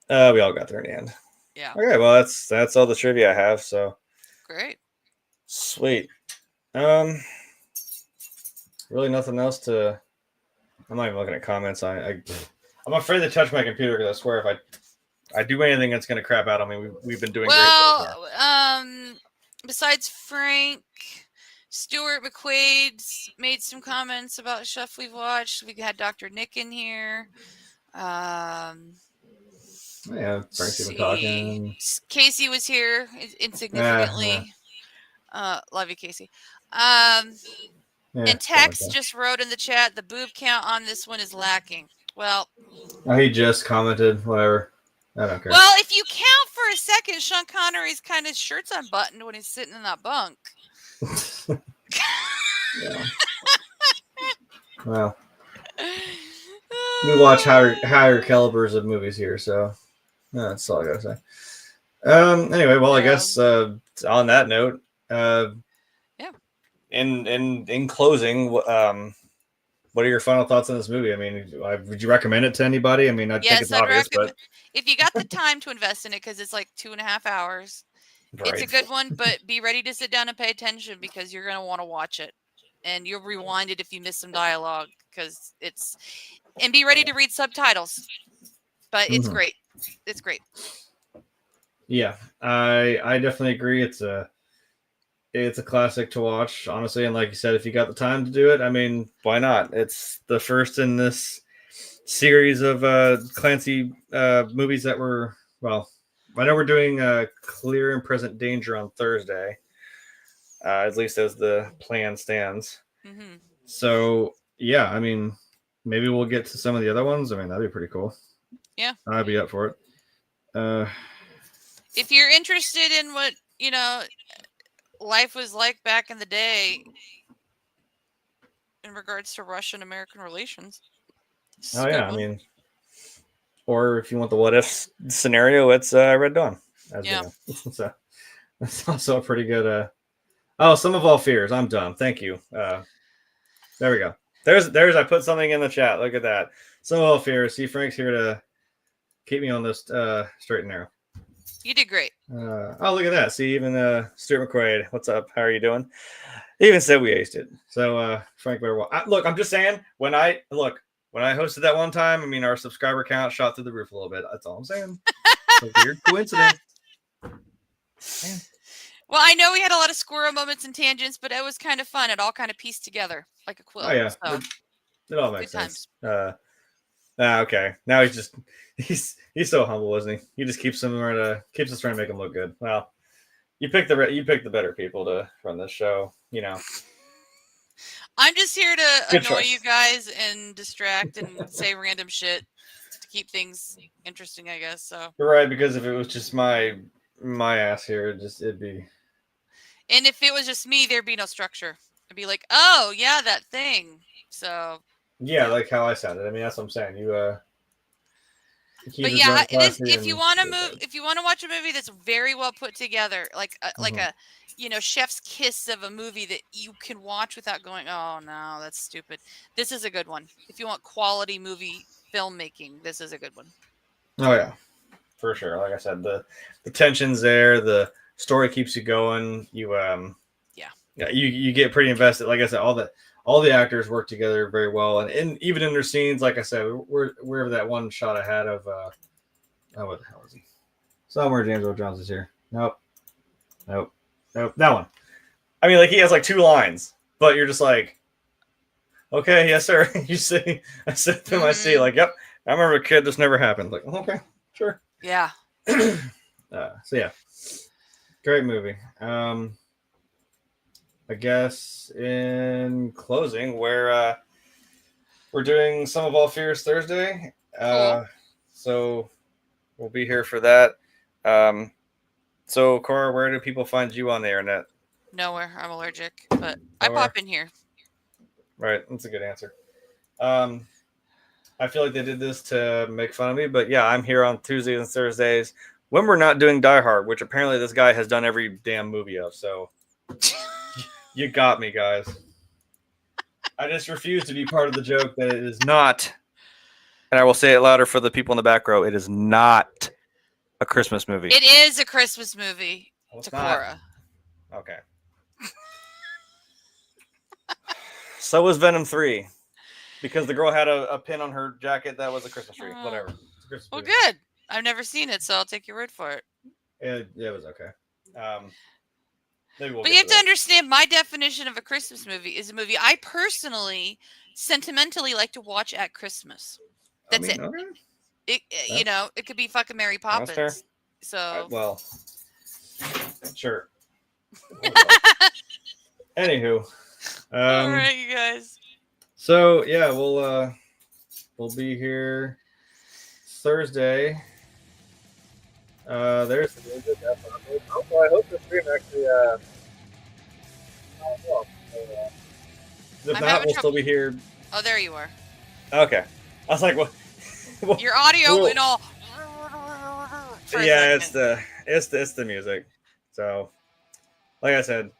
we all got there in the end. Yeah. Okay, well, that's all the trivia I have. So great, sweet. Really nothing else to. I'm not even looking at comments. I'm afraid to touch my computer because I swear if I do anything that's going to crap out on me, we've been doing great. Well, besides Frank, Stuart McQuaid's made some comments about stuff we've watched. We had Dr. Nick in here. Yeah, Frank's even talking. Casey was here insignificantly. Love you, Casey. And Tex just wrote in the chat, the boob count on this one is lacking. Well, he just commented, whatever. I don't care. Well, if you count for a second, Sean Connery's kind of shirt's unbuttoned when he's sitting in that bunk. Yeah. Well, we watch higher calibers of movies here, so that's all I gotta say. Anyway, well, I guess on that note, in closing, what are your final thoughts on this movie? I mean, would you recommend it to anybody? I mean, I think it's obvious, but if you got the time to invest in it, because it's like 2.5 hours, it's a good one. But be ready to sit down and pay attention because you're gonna want to watch it, and you'll rewind it if you miss some dialogue because and be ready to read subtitles. But it's great. It's great. Yeah, I definitely agree. It's a classic to watch, honestly. And like you said, if you got the time to do it, I mean, why not? It's the first in this series of Clancy movies that were, well, I know we're doing Clear and Present Danger on Thursday, at least as the plan stands. So, yeah, I mean, maybe we'll get to some of the other ones. I mean, that'd be pretty cool. Yeah. I'd be up for it. If you're interested in what, you know, life was like back in the day in regards to Russian-American relations. Oh, yeah. I mean, or if you want the what if scenario, it's Red Dawn. Yeah. So that's also a pretty good. Sum of All Fears. I'm done. Thank you. There we go. There's. I put something in the chat. Look at that. Sum of All Fears. See, Frank's here to keep me on this straight and narrow. You did great. Oh, look at that. See, even Stuart McQuaid. What's up? How are you doing? He even said we aced it. So, Frank, look, I'm just saying, when I hosted that one time, I mean, our subscriber count shot through the roof a little bit. That's all I'm saying. It's a weird coincidence. Man. Well, I know we had a lot of squirrel moments and tangents, but it was kind of fun. It all kind of pieced together like a quilt. Oh, yeah. So. It all makes sense. Okay. Now he's so humble, isn't he? He just keeps us trying to make him look good. Well, you pick the better people to run this show, you know. I'm just here to annoy you guys and distract and say random shit to keep things interesting, I guess. So you're right, because if it was just my ass here, it'd be. And if it was just me, there'd be no structure. I'd be like, oh yeah, that thing. So yeah, like how I sounded. I mean, that's what I'm saying. You Keep But it yeah, going this classy if you and want to so move, good. if you want to watch a movie that's very well put together, like Mhm. a chef's kiss of a movie that you can watch without going, oh no, that's stupid. This is a good one. If you want quality movie filmmaking, this is a good one. Oh yeah, for sure. Like I said, the tension's there. The story keeps you going. Yeah. Yeah, you get pretty invested. Like I said, all the actors work together very well, and even in their scenes, like I said, wherever that one shot I had of what the hell is he? Somewhere James Earl Jones is here. Nope, nope, nope. That one. I mean, like he has like two lines, but you're just like, okay, yes sir. You see, I sit to my seat, like, yep. I remember a kid. This never happened. Like, okay, sure. Yeah. So yeah, great movie. I guess in closing, we're doing Some of All Fears Thursday. Cool. So we'll be here for that. So Cora, where do people find you on the internet? Nowhere. I'm allergic, but I Nowhere? pop in here. Right, that's a good answer. I feel like they did this to make fun of me, but yeah, I'm here on Tuesdays and Thursdays when we're not doing Die Hard, which apparently this guy has done every damn movie of. So you got me, guys. I just refuse to be part of the joke that it is not, and I will say it louder for the people in the back row. It is not a Christmas movie. It is a Christmas movie. Well, it's To not. Cora. Okay. So was Venom 3. Because the girl had a pin on her jacket that was a Christmas tree. Whatever. It's a Christmas Well, movie. good. I've never seen it, so I'll take your word for it. It was okay. Maybe we'll But get you have to to understand, my definition of a Christmas movie is a movie I personally, sentimentally like to watch at Christmas. That's it. Okay. It could be fucking Mary That's fair. Poppins. So Well, sure. Anywho, all right, you guys. So yeah, we'll be here Thursday. There's the music. Oh, I hope the stream actually. The bat will still be here. Oh, there you are. Okay, I was like, what? Your audio went all. Yeah, it's the music. So, like I said,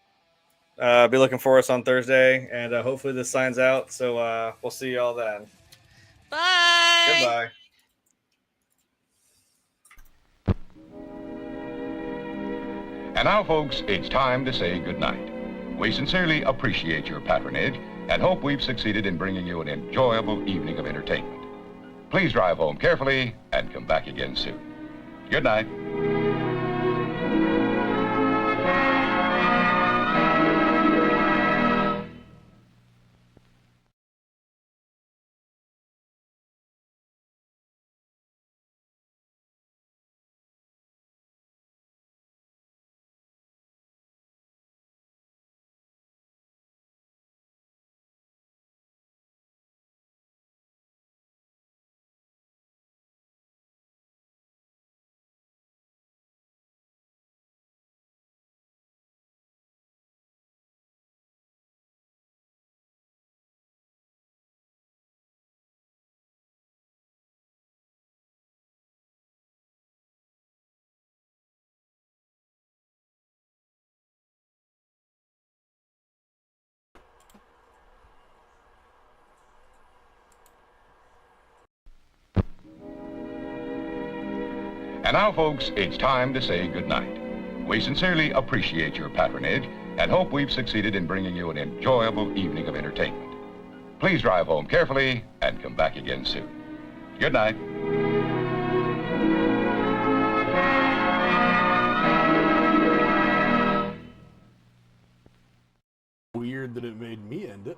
be looking for us on Thursday, and hopefully this signs out. So we'll see y'all then. Bye. Goodbye. And now, folks, it's time to say goodnight. We sincerely appreciate your patronage and hope we've succeeded in bringing you an enjoyable evening of entertainment. Please drive home carefully and come back again soon. Good night. And now, folks, it's time to say goodnight. We sincerely appreciate your patronage and hope we've succeeded in bringing you an enjoyable evening of entertainment. Please drive home carefully and come back again soon. Good night. Weird that it made me end it.